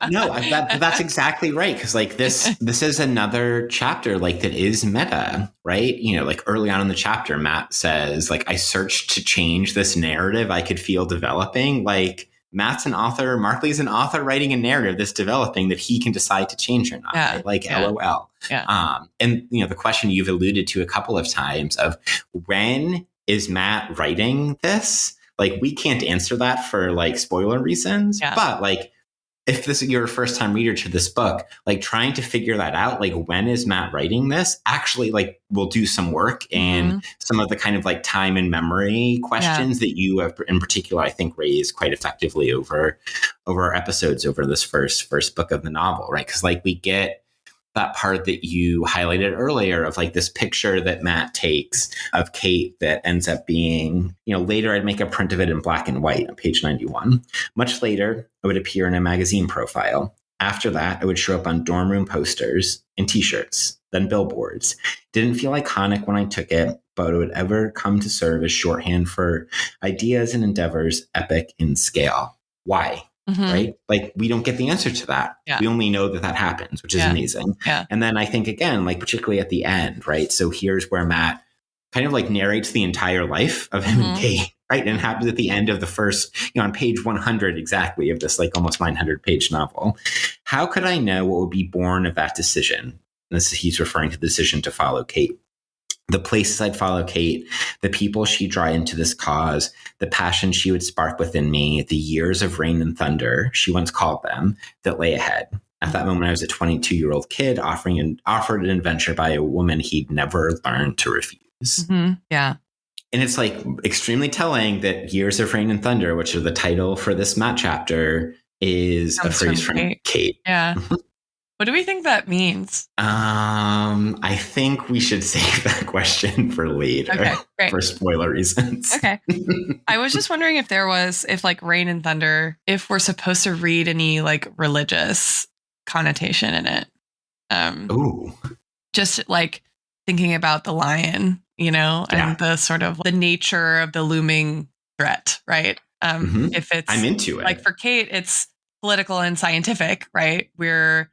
No, that's exactly right. Because like this is another chapter like that is meta, right? You know, like early on in the chapter, Matt says like, I searched to change this narrative I could feel developing. Like Matt's an author, Markley's an author writing a narrative that's developing that he can decide to change or not. Yeah, right? Like yeah, LOL. Yeah. And you know, the question you've alluded to a couple of times of when is Matt writing this? Like we can't answer that for like spoiler reasons, but like if this is your first time reader to this book, like trying to figure that out, like when is Matt writing this, actually like will do some work and some of the kind of like time and memory questions that you have in particular, I think raised quite effectively over our episodes over this first book of the novel, right? Because like we get that part that you highlighted earlier of like this picture that Matt takes of Kate that ends up being, you know, later I'd make a print of it in black and white on page 91. Much later, it would appear in a magazine profile. After that, it would show up on dorm room posters and t-shirts, then billboards. Didn't feel iconic when I took it, but it would ever come to serve as shorthand for ideas and endeavors epic in scale. Why? Right? Like we don't get the answer to that. We only know that happens, which is amazing. And then I think again, like particularly at the end, right? So here's where Matt kind of like narrates the entire life of him and Kate, right? And it happens at the end of the first, you know, on page 100 exactly of this like almost 900 page novel. How could I know what would be born of that decision? And he's referring to the decision to follow Kate. The places I'd follow Kate, the people she'd draw into this cause, the passion she would spark within me, the years of rain and thunder, she once called them, that lay ahead. At that moment, I was a 22-year-old kid offered an adventure by a woman he'd never learned to refuse. Yeah. And it's like extremely telling that Years of Rain and Thunder, which are the title for this Matt chapter, is a phrase from Kate. Yeah. What do we think that means? I think we should save that question for later for spoiler reasons. Okay. I was just wondering if like Rain and Thunder, if we're supposed to read any like religious connotation in it. Just like thinking about the lion, you know, and the sort of the nature of the looming threat, right? If it's I'm into it. Like for Kate, it's political and scientific, right? We're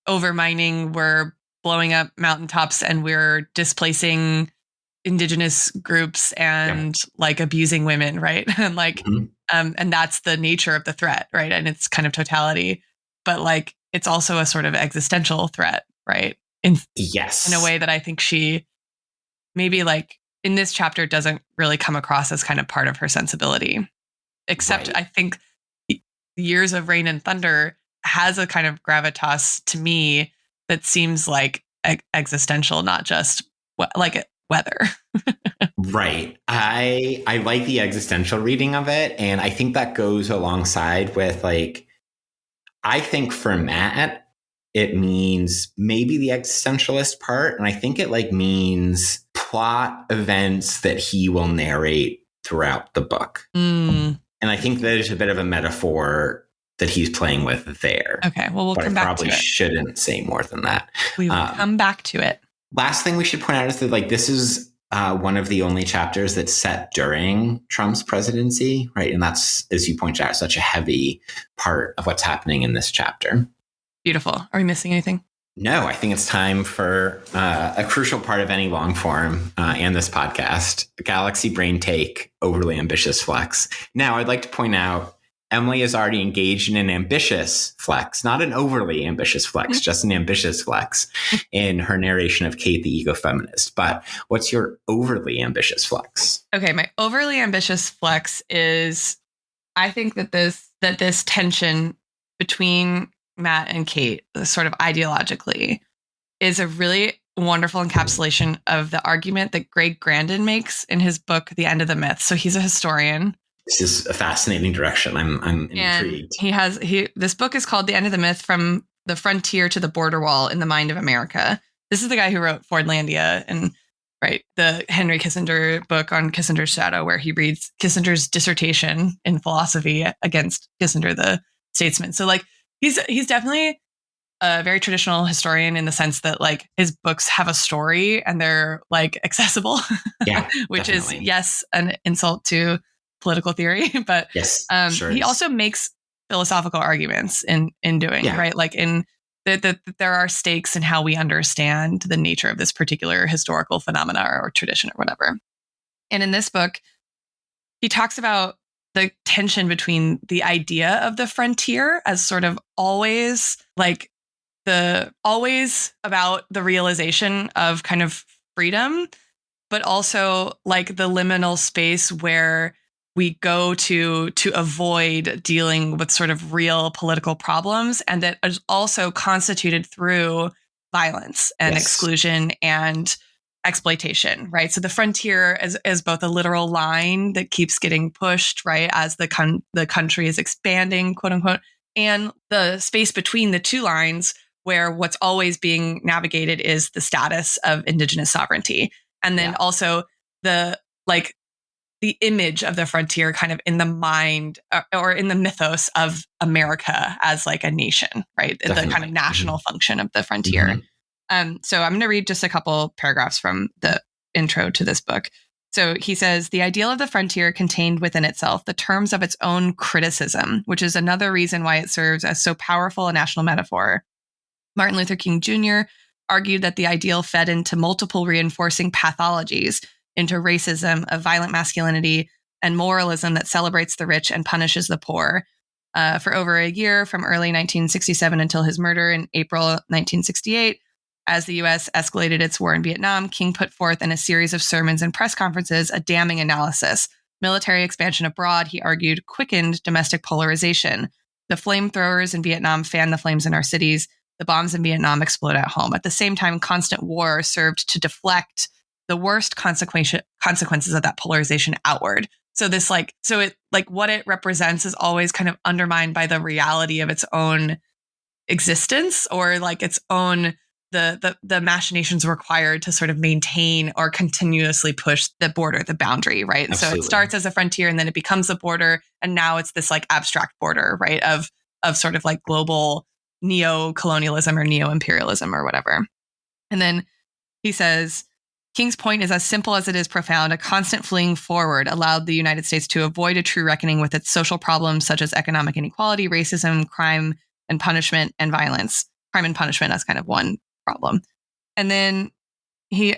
overmining, we're blowing up mountaintops, and we're displacing indigenous groups and like abusing women, right? And like and that's the nature of the threat, right? And it's kind of totality, but like it's also a sort of existential threat, right? In a way that I think she maybe like in this chapter doesn't really come across as kind of part of her sensibility, except I think Years of Rain and Thunder has a kind of gravitas to me that seems like existential, not just like weather. Right. I like the existential reading of it. And I think that goes alongside with like, I think for Matt, it means maybe the existentialist part. And I think it like means plot events that he will narrate throughout the book. And I think there's a bit of a metaphor that he's playing with there. Okay, well, we'll come back to it. Probably shouldn't say more than that. We will come back to it. Last thing we should point out is that like this is one of the only chapters that's set during Trump's presidency, right? And that's, as you point out, such a heavy part of what's happening in this chapter. Beautiful. Are we missing anything? No, I think it's time for a crucial part of any long form and this podcast, Galaxy Brain Take, Overly Ambitious Flex. Now, I'd like to point out Emily is already engaged in an ambitious flex, not an overly ambitious flex, just an ambitious flex in her narration of Kate the ecofeminist. But what's your overly ambitious flex? Okay, my overly ambitious flex is I think that this tension between Matt and Kate, sort of ideologically, is a really wonderful encapsulation of the argument that Grandin makes in his book, The End of the Myth. So he's a historian. This is a fascinating direction. I'm intrigued. This book is called The End of the Myth, From the Frontier to the Border Wall in the Mind of America. This is the guy who wrote Fordlandia and right, the Henry Kissinger book on Kissinger's shadow, where he reads Kissinger's dissertation in philosophy against Kissinger, the statesman. So like he's definitely a very traditional historian in the sense that like his books have a story and they're like accessible, Yeah, which definitely. is, yes, an insult to political theory, but yes, sure he is. also makes philosophical arguments in doing, right? Like in that there are stakes in how we understand the nature of this particular historical phenomena or tradition or whatever. And in this book, he talks about the tension between the idea of the frontier as sort of always like always about the realization of kind of freedom, but also like the liminal space where we go to avoid dealing with sort of real political problems, and that is also constituted through violence and exclusion and exploitation, right? So the frontier is both a literal line that keeps getting pushed, right, as the country is expanding, quote unquote, and the space between the two lines where what's always being navigated is the status of indigenous sovereignty. And then also the image of the frontier kind of in the mind or in the mythos of America as like a nation, right? Definitely. The kind of national function of the frontier. So I'm going to read just a couple paragraphs from the intro to this book. So he says, the ideal of the frontier contained within itself the terms of its own criticism, which is another reason why it serves as so powerful a national metaphor. Martin Luther King Jr. argued that the ideal fed into multiple reinforcing pathologies, into racism, a violent masculinity, and moralism that celebrates the rich and punishes the poor. For over a year, from early 1967 until his murder in April 1968, as the U.S. escalated its war in Vietnam, King put forth in a series of sermons and press conferences a damning analysis. Military expansion abroad, he argued, quickened domestic polarization. The flamethrowers in Vietnam fanned the flames in our cities. The bombs in Vietnam explode at home. At the same time, constant war served to deflect the worst consequences of that polarization outward. So this what it represents is always kind of undermined by the reality of its own existence, or like its own the machinations required to sort of maintain or continuously push the border, the boundary, right? And so it starts as a frontier and then it becomes a border, and now it's this like abstract border, right, of sort of like global neo-colonialism or neo-imperialism or whatever. And then he says, King's point is as simple as it is profound. A constant fleeing forward allowed the United States to avoid a true reckoning with its social problems, such as economic inequality, racism, crime and punishment, and violence. Crime and punishment as kind of one problem. And then he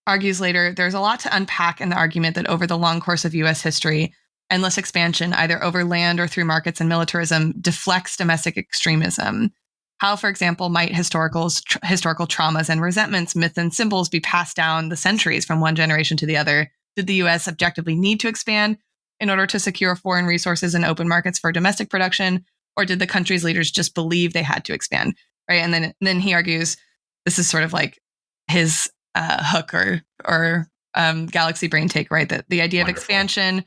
argues later, there's a lot to unpack in the argument that over the long course of U.S. history, endless expansion, either over land or through markets and militarism, deflects domestic extremism. How, for example, might historical traumas and resentments, myths and symbols be passed down the centuries from one generation to the other? Did the U.S. objectively need to expand in order to secure foreign resources and open markets for domestic production? Or did the country's leaders just believe they had to expand? Right. And then he argues, this is sort of like his hook or galaxy brain take, right? That the idea of expansion,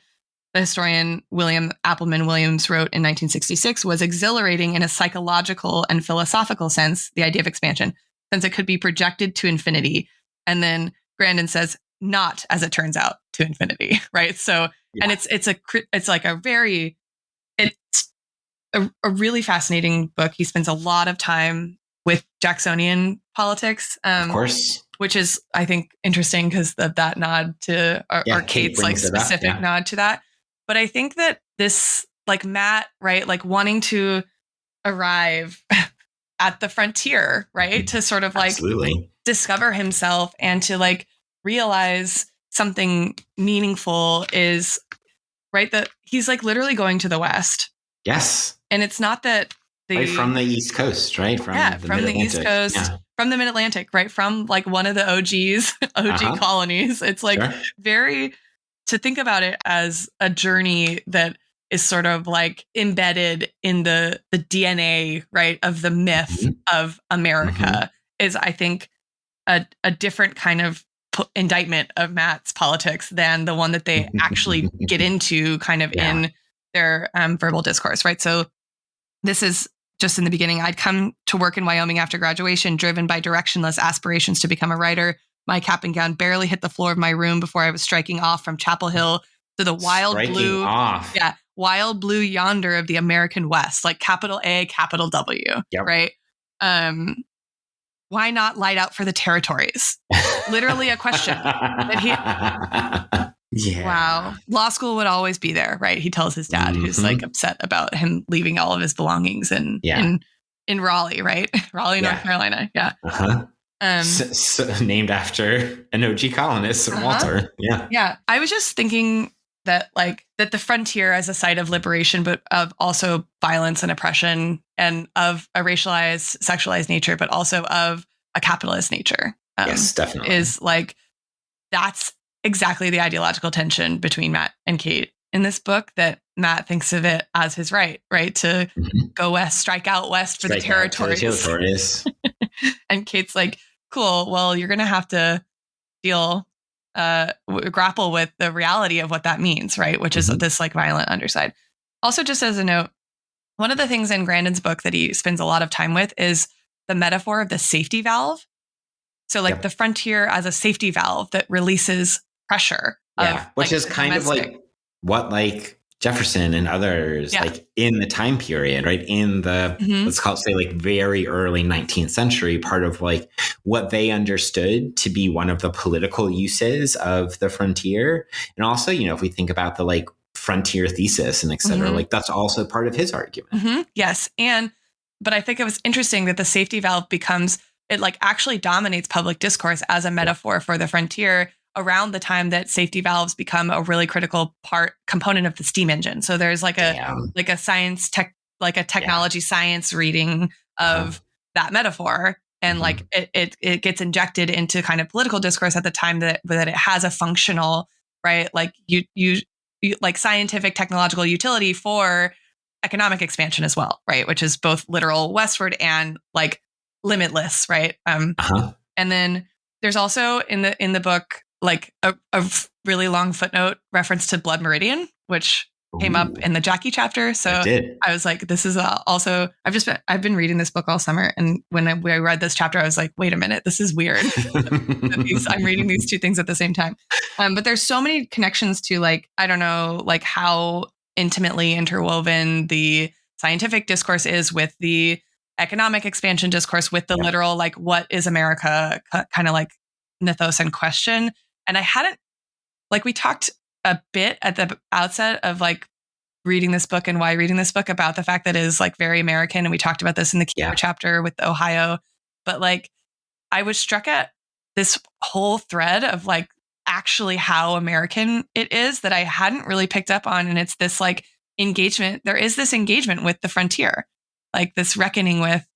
the historian William Appleman Williams wrote in 1966, was exhilarating in a psychological and philosophical sense, the idea of expansion, since it could be projected to infinity. And then Grandin says, not, as it turns out, to infinity, right? So, and it's a really fascinating book. He spends a lot of time with Jacksonian politics, of course, which is, I think, interesting because of that nod to or Kate's like specific nod to that. But I think that this, like Matt, right, like wanting to arrive at the frontier, right, to sort of like discover himself and to like realize something meaningful is, right, that he's like literally going to the West. Yes. And it's not that from the East Coast, right? From the East Coast, from the Mid-Atlantic, right? From like one of the OG colonies. It's like very, to think about it as a journey that is sort of like embedded in the DNA, right, of the myth of America is, I think, a different kind of indictment of Matt's politics than the one that they actually get into kind of in their verbal discourse, right? So this is just in the beginning. I'd come to work in Wyoming after graduation, driven by directionless aspirations to become a writer. my cap and gown barely hit the floor of my room before I was striking off from Chapel Hill to the wild blue yonder of the American West, like capital A, capital W, right? Why not light out for the territories? Literally a question that wow. Law school would always be there, right? He tells his dad, who's like upset about him leaving all of his belongings in Raleigh, right? Raleigh, North Carolina. Yeah. Named after an OG colonist, Walter. Yeah. I was just thinking that that the frontier as a site of liberation, but of also violence and oppression, and of a racialized, sexualized nature, but also of a capitalist nature. Yes, definitely. Is that's exactly the ideological tension between Matt and Kate in this book, that Matt thinks of it as his right to go west, strike out west for the territories. And Kate's like, cool, well, you're going to have to grapple with the reality of what that means, right? Which is this violent underside. Also, just as a note, one of the things in Grandin's book that he spends a lot of time with is the metaphor of the safety valve. So the frontier as a safety valve that releases pressure. Which is kind of what Jefferson and others in the time period, right? In the, let's call it very early 19th century, part of what they understood to be one of the political uses of the frontier. And also, if we think about the frontier thesis and et cetera, that's also part of his argument. Yes. But I think it was interesting that the safety valve becomes, it actually dominates public discourse as a metaphor for the frontier around the time that safety valves become a really critical component of the steam engine. So there's a science technology science reading of that metaphor. And it gets injected into kind of political discourse at the time that it has a functional, right? You scientific technological utility for economic expansion as well, right? Which is both literal westward and limitless, right? And then there's also in the book a really long footnote reference to Blood Meridian, which came up in the Jackie chapter. So I was like, this is also, I've been reading this book all summer. And when I read this chapter, I was like, wait a minute, this is weird. I'm reading these two things at the same time. But there's so many connections to I don't know, how intimately interwoven the scientific discourse is with the economic expansion discourse, with the literal, what is America kind of mythos and question. And I hadn't, we talked a bit at the outset of reading this book and why reading this book about the fact that it is very American. And we talked about this in the Keto chapter with Ohio. But I was struck at this whole thread of actually how American it is that I hadn't really picked up on. And it's this engagement. There is this engagement with the frontier, this reckoning with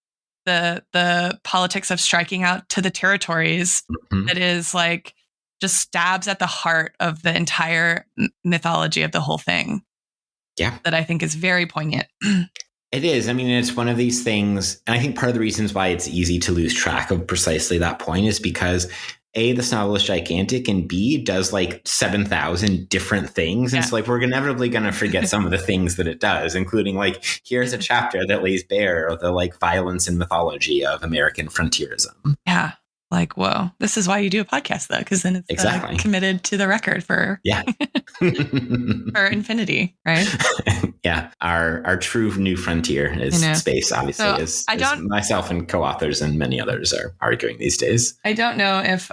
the politics of striking out to the territories that is just stabs at the heart of the entire mythology of the whole thing. Yeah. That I think is very poignant. It is. I mean, it's one of these things. And I think part of the reasons why it's easy to lose track of precisely that point is because A, this novel is gigantic, and B, it does 7,000 different things. And so we're inevitably going to forget some of the things that it does, including here's a chapter that lays bare the violence and mythology of American frontierism. Yeah. Whoa, this is why you do a podcast though, because then it's committed to the record for for infinity, right? Our true new frontier is space, obviously, so as myself and co-authors and many others are arguing these days. I don't know if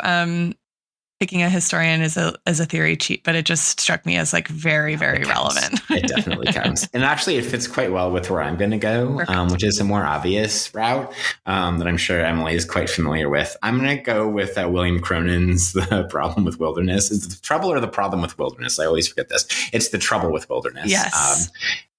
picking a historian is a theory cheat, but it just struck me as very, very relevant. It definitely counts. And actually it fits quite well with where I'm going to go, which is a more obvious route that I'm sure Emily is quite familiar with. I'm going to go with William Cronon's The Problem with Wilderness. Is it the trouble or the problem with wilderness? I always forget this. It's the trouble with wilderness. Yes.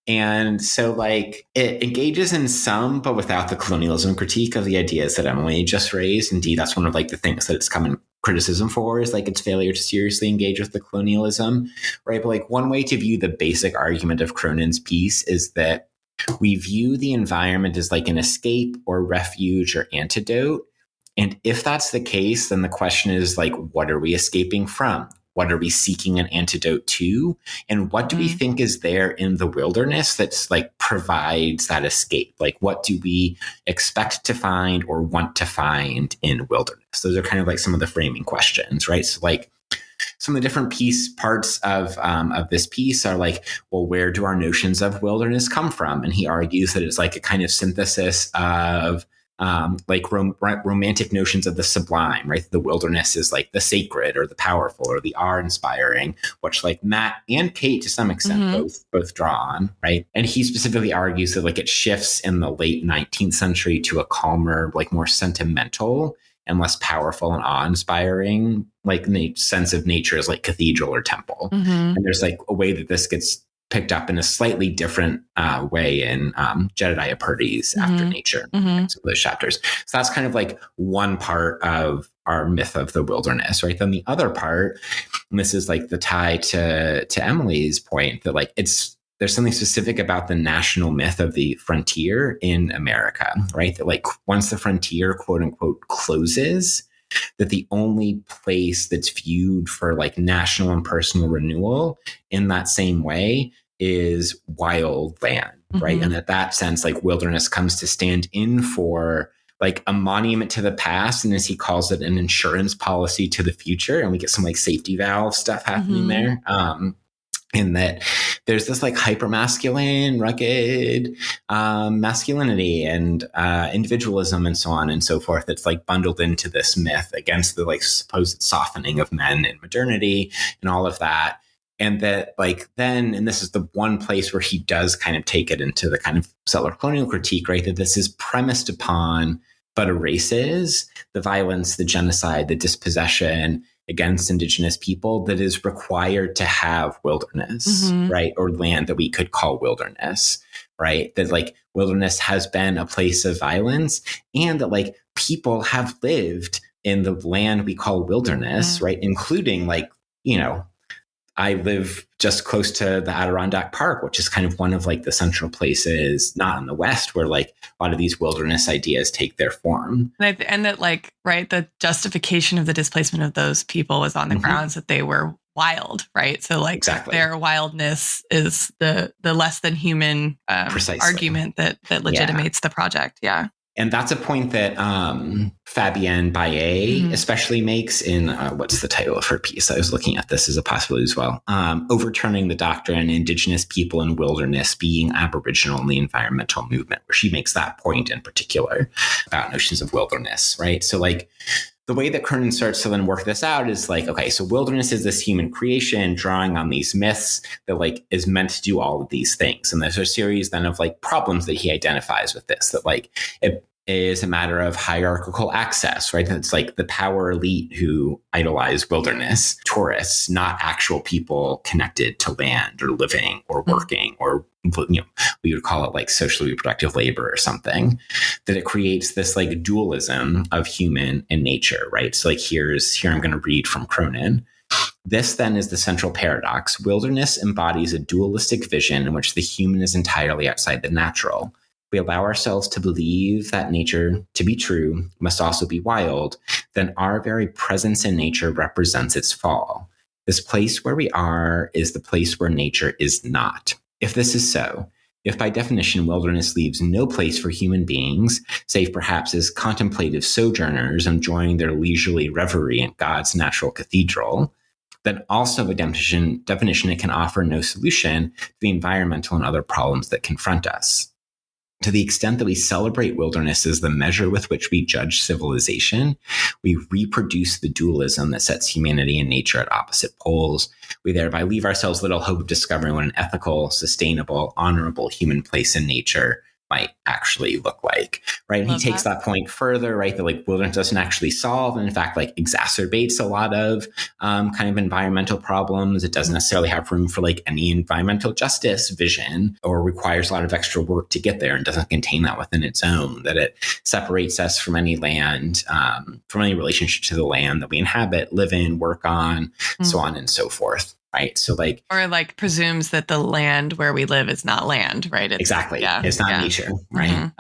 And so it engages in some, but without the colonialism critique of the ideas that Emily just raised. Indeed, that's one of the things that it's come in criticism for is its failure to seriously engage with the colonialism, right? But one way to view the basic argument of Cronon's piece is that we view the environment as an escape or refuge or antidote. And if that's the case, then the question is what are we escaping from? what are we seeking an antidote to? And what do we think is there in the wilderness that's like provides that escape? Like, what do we expect to find or want to find in wilderness? Those are kind of like some of the framing questions, right? So like, some of the different parts of this piece are like, well, where do our notions of wilderness come from? And he argues that it's like a kind of synthesis of romantic notions of the sublime, right? The wilderness is like the sacred or the powerful or the awe-inspiring, which like Matt and Kate to some extent both draw on, right? And he specifically argues that like it shifts in the late 19th century to a calmer, like more sentimental and less powerful and awe-inspiring, like sense of nature as like cathedral or temple. And there's like a way that this gets picked up in a slightly different way in Jedediah Purdy's After Nature, some of those chapters. So that's kind of like one part of our myth of the wilderness, right? Then the other part, and this is like the tie to Emily's point, that like there's something specific about the national myth of the frontier in America, right? That like once the frontier, quote unquote, closes, that the only place that's viewed for like national and personal renewal in that same way is wild land, right? And in that sense, like wilderness comes to stand in for like a monument to the past. And as he calls it, an insurance policy to the future. And we get some like safety valve stuff happening there. In that there's this like hyper-masculine, rugged masculinity and individualism and so on and so forth that's like bundled into this myth against the like supposed softening of men in modernity and all of that. And that like then, and this is the one place where he does kind of take it into the kind of settler colonial critique, right? That this is premised upon but erases the violence, the genocide, the dispossession against indigenous people that is required to have wilderness, right? Or land that we could call wilderness, right? That like wilderness has been a place of violence and that like people have lived in the land we call wilderness, right? Including like, you know, I live just close to the Adirondack Park, which is kind of one of like the central places, not in the West, where like a lot of these wilderness ideas take their form. And that like, right, the justification of the displacement of those people was on the grounds that they were wild, right? So like their wildness is the less than human argument that legitimates the project. Yeah. And that's a point that Fabienne Baillet especially makes in, what's the title of her piece? I was looking at this as a possibility as well. Overturning the Doctrine, Indigenous People in Wilderness Being Aboriginal in the Environmental Movement, where she makes that point in particular about notions of wilderness, right? So like the way that Cronon starts to then work this out is like, okay, so wilderness is this human creation drawing on these myths that like is meant to do all of these things. And there's a series then of like problems that he identifies with this, that like it is a matter of hierarchical access, right? That's like the power elite who idolize wilderness, tourists, not actual people connected to land or living or working or, you know, we would call it like socially reproductive labor or something, that it creates this like dualism of human and nature, right? So like here I'm going to read from Cronon. This then is the central paradox. Wilderness embodies a dualistic vision in which the human is entirely outside the natural. We allow ourselves to believe that nature, to be true, must also be wild, then our very presence in nature represents its fall. This place where we are is the place where nature is not. If this is so, if by definition wilderness leaves no place for human beings, save perhaps as contemplative sojourners enjoying their leisurely reverie in God's natural cathedral, then also by definition it can offer no solution to the environmental and other problems that confront us. To the extent that we celebrate wilderness as the measure with which we judge civilization, we reproduce the dualism that sets humanity and nature at opposite poles. We thereby leave ourselves little hope of discovering what an ethical, sustainable, honorable human place in nature might actually look like, right? And he takes that point further, right? That like wilderness doesn't actually solve, and in fact, like exacerbates a lot of kind of environmental problems. It doesn't necessarily have room for like any environmental justice vision, or requires a lot of extra work to get there, and doesn't contain that within its own. That it separates us from any land, from any relationship to the land that we inhabit, live in, work on, so on and so forth. right? So like, or like presumes that the land where we live is not land, right? Exactly. It's not nature, right?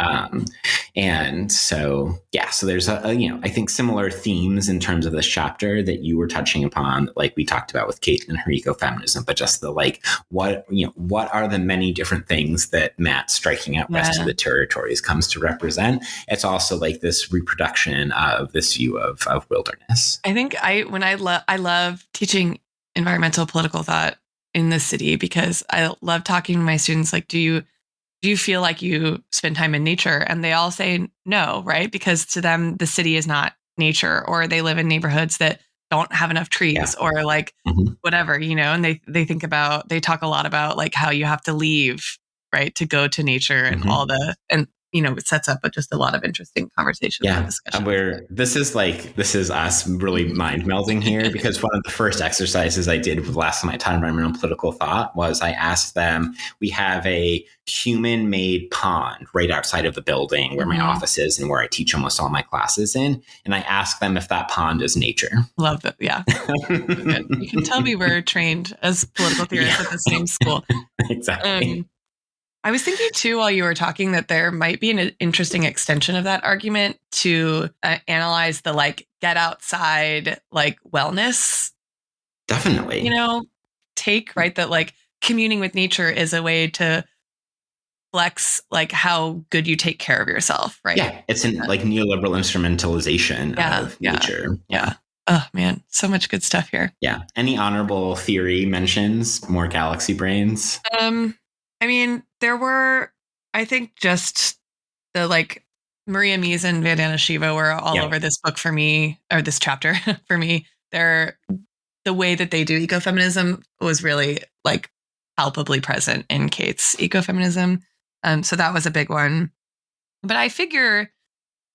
And so, so there's I think similar themes in terms of this chapter that you were touching upon, like we talked about with Kate and her ecofeminism, but just the like, what are the many different things that Matt striking out rest of the territories comes to represent? It's also like this reproduction of this view of wilderness. I think I love teaching environmental political thought in the city because I love talking to my students. Like, do you feel like you spend time in nature? And they all say no, right? Because to them, the city is not nature, or they live in neighborhoods that don't have enough trees or like whatever, and they talk a lot about like how you have to leave, right, to go to nature and all and it sets up just a lot of interesting conversations and discussions. This is us really mind melding here, because one of the first exercises I did with last time I taught environmental political thought was I asked them, we have a human made pond right outside of the building where my office is and where I teach almost all my classes in. And I asked them if that pond is nature. Love that. Yeah. You can tell we were trained as political theorists at the same school. Exactly. I was thinking too, while you were talking, that there might be an interesting extension of that argument to analyze the like get outside, like wellness. Definitely. Take, right, that like communing with nature is a way to flex like how good you take care of yourself, right? Yeah, it's an like neoliberal instrumentalization of nature. Yeah. Oh man, so much good stuff here. Yeah. Any honorable theory mentions? More galaxy brains? I mean, there were, I think, just the like Maria Mies and Vandana Shiva were all over this book for me, or this chapter for me. The way that they do ecofeminism was really like palpably present in Kate's ecofeminism. So that was a big one. But I figure,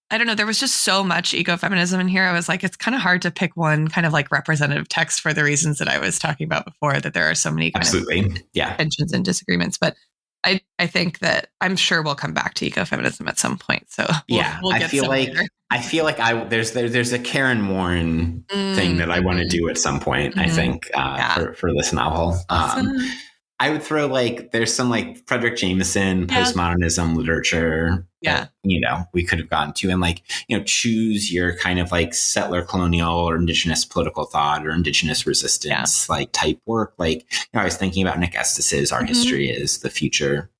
I don't know, there was just so much ecofeminism in here. I was like, it's kind of hard to pick one kind of like representative text for the reasons that I was talking about before, that there are so many kind of tensions and disagreements. But I think that I'm sure we'll come back to ecofeminism at some point. So we'll get I feel like there's a Karen Warren thing that I want to do at some point, I think, for this novel. I would throw like, there's some like Frederick Jameson postmodernism literature that, we could have gotten to, and like, choose your kind of like settler colonial or indigenous political thought or indigenous resistance like type work. Like, I was thinking about Nick Estes's Our History is the Future.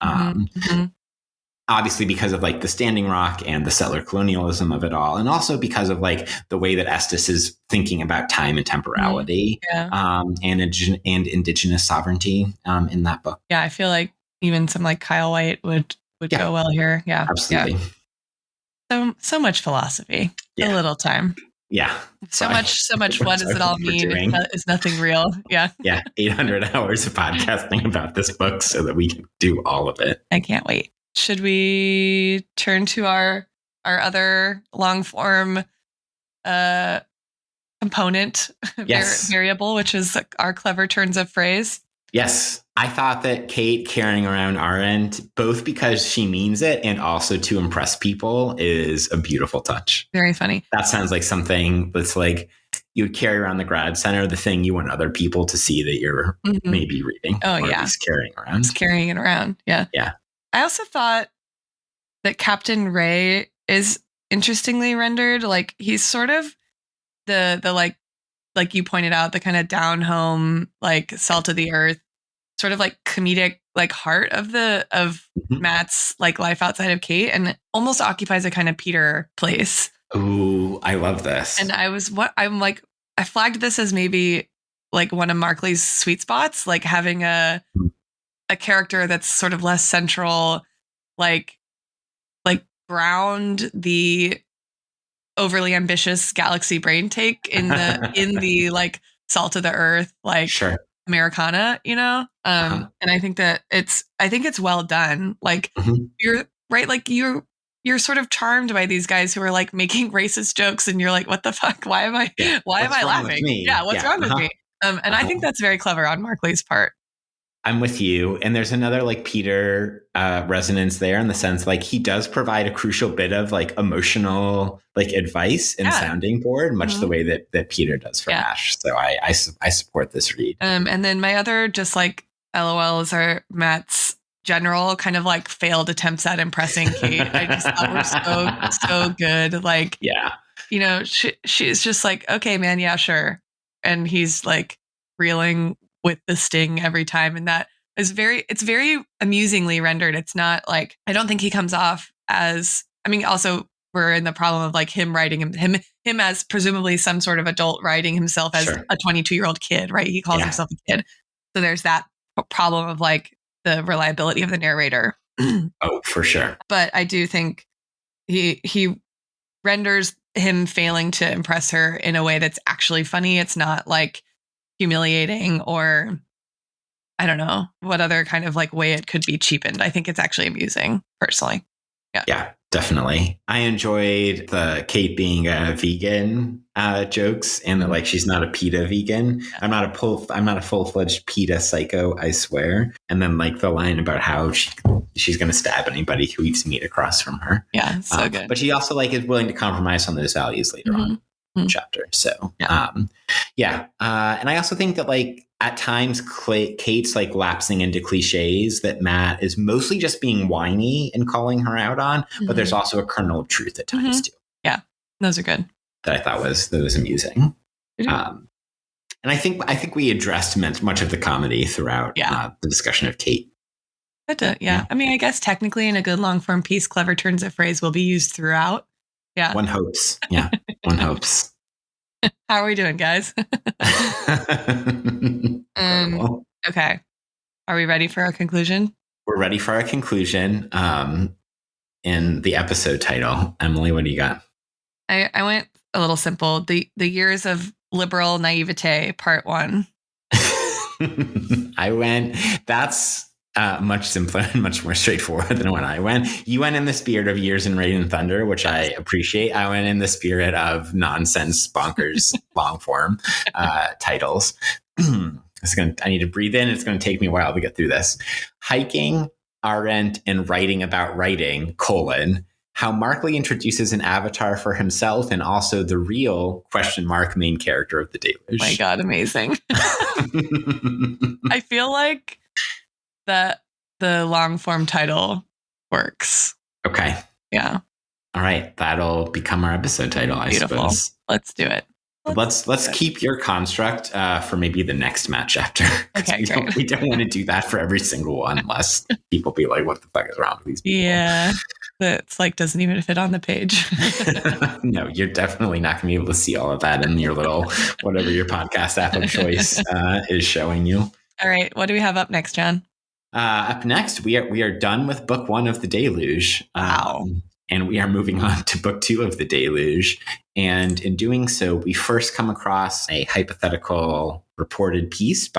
Obviously because of like the Standing Rock and the settler colonialism of it all. And also because of like the way that Estes is thinking about time and temporality and indigenous sovereignty in that book. Yeah, I feel like even some like Kyle White would go well here. Yeah, absolutely. Yeah. So much philosophy, a little time. Yeah. So much. What does it all mean? Is nothing real. Yeah. Yeah. 800 hours of podcasting about this book so that we can do all of it. I can't wait. Should we turn to our other long form component variable, which is our clever turns of phrase? Yes. I thought that Kate carrying around Arendt, both because she means it and also to impress people, is a beautiful touch. Very funny. That sounds like something that's like you would carry around the grad center, the thing you want other people to see that you're maybe reading. Oh, or at least carrying around. Just carrying it around. Yeah. Yeah. I also thought that Captain Ray is interestingly rendered. Like he's sort of the like you pointed out, the kind of down home, like salt of the earth, sort of like comedic, like heart of Matt's like life outside of Kate, and almost occupies a kind of Peter place. Ooh, I love this. And I flagged this as maybe like one of Markley's sweet spots, like having a character that's sort of less central, like ground the overly ambitious galaxy brain take in the like salt of the earth, like Americana, and I think that it's well done. Like you're right, like you're sort of charmed by these guys who are like making racist jokes, and you're like, what the fuck? Why am I laughing? Yeah, what's wrong with me? And I think that's very clever on Markley's part. I'm with you. And there's another like Peter resonance there in the sense like he does provide a crucial bit of like emotional like advice and sounding board, much the way that Peter does for Ash. So I support this read. And then my other just like LOLs are Matt's general kind of like failed attempts at impressing Kate. I just thought were so good. Like, you know, she's just like, okay, man, yeah, sure. And he's like reeling with the sting every time. And that is it's very amusingly rendered. It's not like, I don't think he comes off as, I mean, also we're in the problem of like him writing him as presumably some sort of adult writing himself as a 22-year-old kid, right? He calls himself a kid. So there's that problem of like the reliability of the narrator. Oh, for sure. But I do think he renders him failing to impress her in a way that's actually funny. It's not like humiliating or I don't know what other kind of like way it could be cheapened. I think it's actually amusing personally. Yeah, definitely. I enjoyed the Kate being a vegan jokes and that like she's not a PETA vegan. I'm not a full-fledged PETA psycho, I swear. And then like the line about how she's going to stab anybody who eats meat across from her. Yeah, so good. But she also like is willing to compromise on those values later on in the chapter. So and I also think that like at times Kate's like lapsing into cliches that Matt is mostly just being whiny and calling her out on, but there's also a kernel of truth at times too. Yeah, those are good. That I thought was amusing. And I think we addressed much of the comedy throughout the discussion of Kate. I mean, I guess technically in a good long form piece, clever turns of phrase will be used throughout. Yeah. One hopes. Yeah. One hopes. How are we doing, guys? Okay. Are we ready for our conclusion? We're ready for our conclusion. In the episode title, Emily, what do you got? I went a little simple. The Years of Liberal Naivete, Part 1. That's much simpler and much more straightforward than when I went. You went in the spirit of Years in Rain and Thunder, which I appreciate. I went in the spirit of nonsense, bonkers, long form titles. I need to breathe in. It's going to take me a while to get through this. Hiking, Arendt, and writing about writing, how Markley introduces an avatar for himself and also the real ? Main character of the Deluge. Oh my God, amazing. I feel like that the long form title works. Okay. Yeah. All right. That'll become our episode title, I suppose. Let's do it. Let's keep your construct for maybe the next Matt chapter. Okay, we don't want to do that for every single one unless people be like, what the fuck is wrong with these people? Yeah. That's like doesn't even fit on the page. No, you're definitely not going to be able to see all of that in your little, whatever your podcast app of choice is showing you. All right. What do we have up next, John? Up next, we are done with book 1 of the Deluge. Wow. And we are moving on to book 2 of the Deluge. And in doing so, we first come across a hypothetical reported piece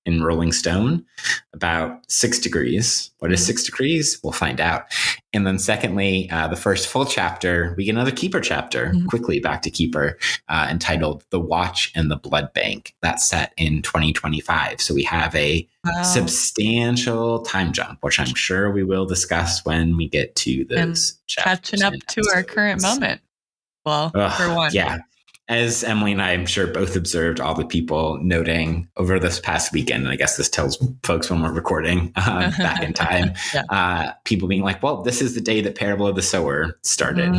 in Rolling Stone about 6 degrees. What is 6 degrees? We'll find out. And then secondly, the first full chapter, we get another Keeper chapter, quickly back to Keeper, entitled The Watch and the Blood Bank. That's set in 2025. So we have a substantial time jump, which I'm sure we will discuss when we get to those chapters. Catching up to our current moment. Well, for one. Yeah. As Emily and I, I'm sure, both observed all the people noting over this past weekend, and I guess this tells folks when we're recording back in time, people being like, well, this is the day that Parable of the Sower started,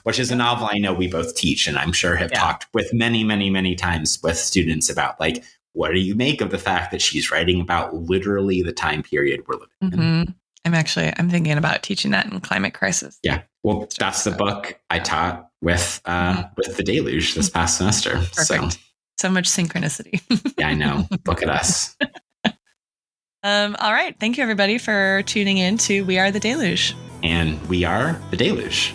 which is a novel I know we both teach, and I'm sure have talked with many, many, many times with students about, like, what do you make of the fact that she's writing about literally the time period we're living in? I'm thinking about teaching that in Climate Crisis. Yeah. Well, that's the book I taught with the Deluge this past semester. Perfect. So much synchronicity. Yeah, I know. Look at us. All right. Thank you, everybody, for tuning in to We Are the Deluge. And we are the Deluge.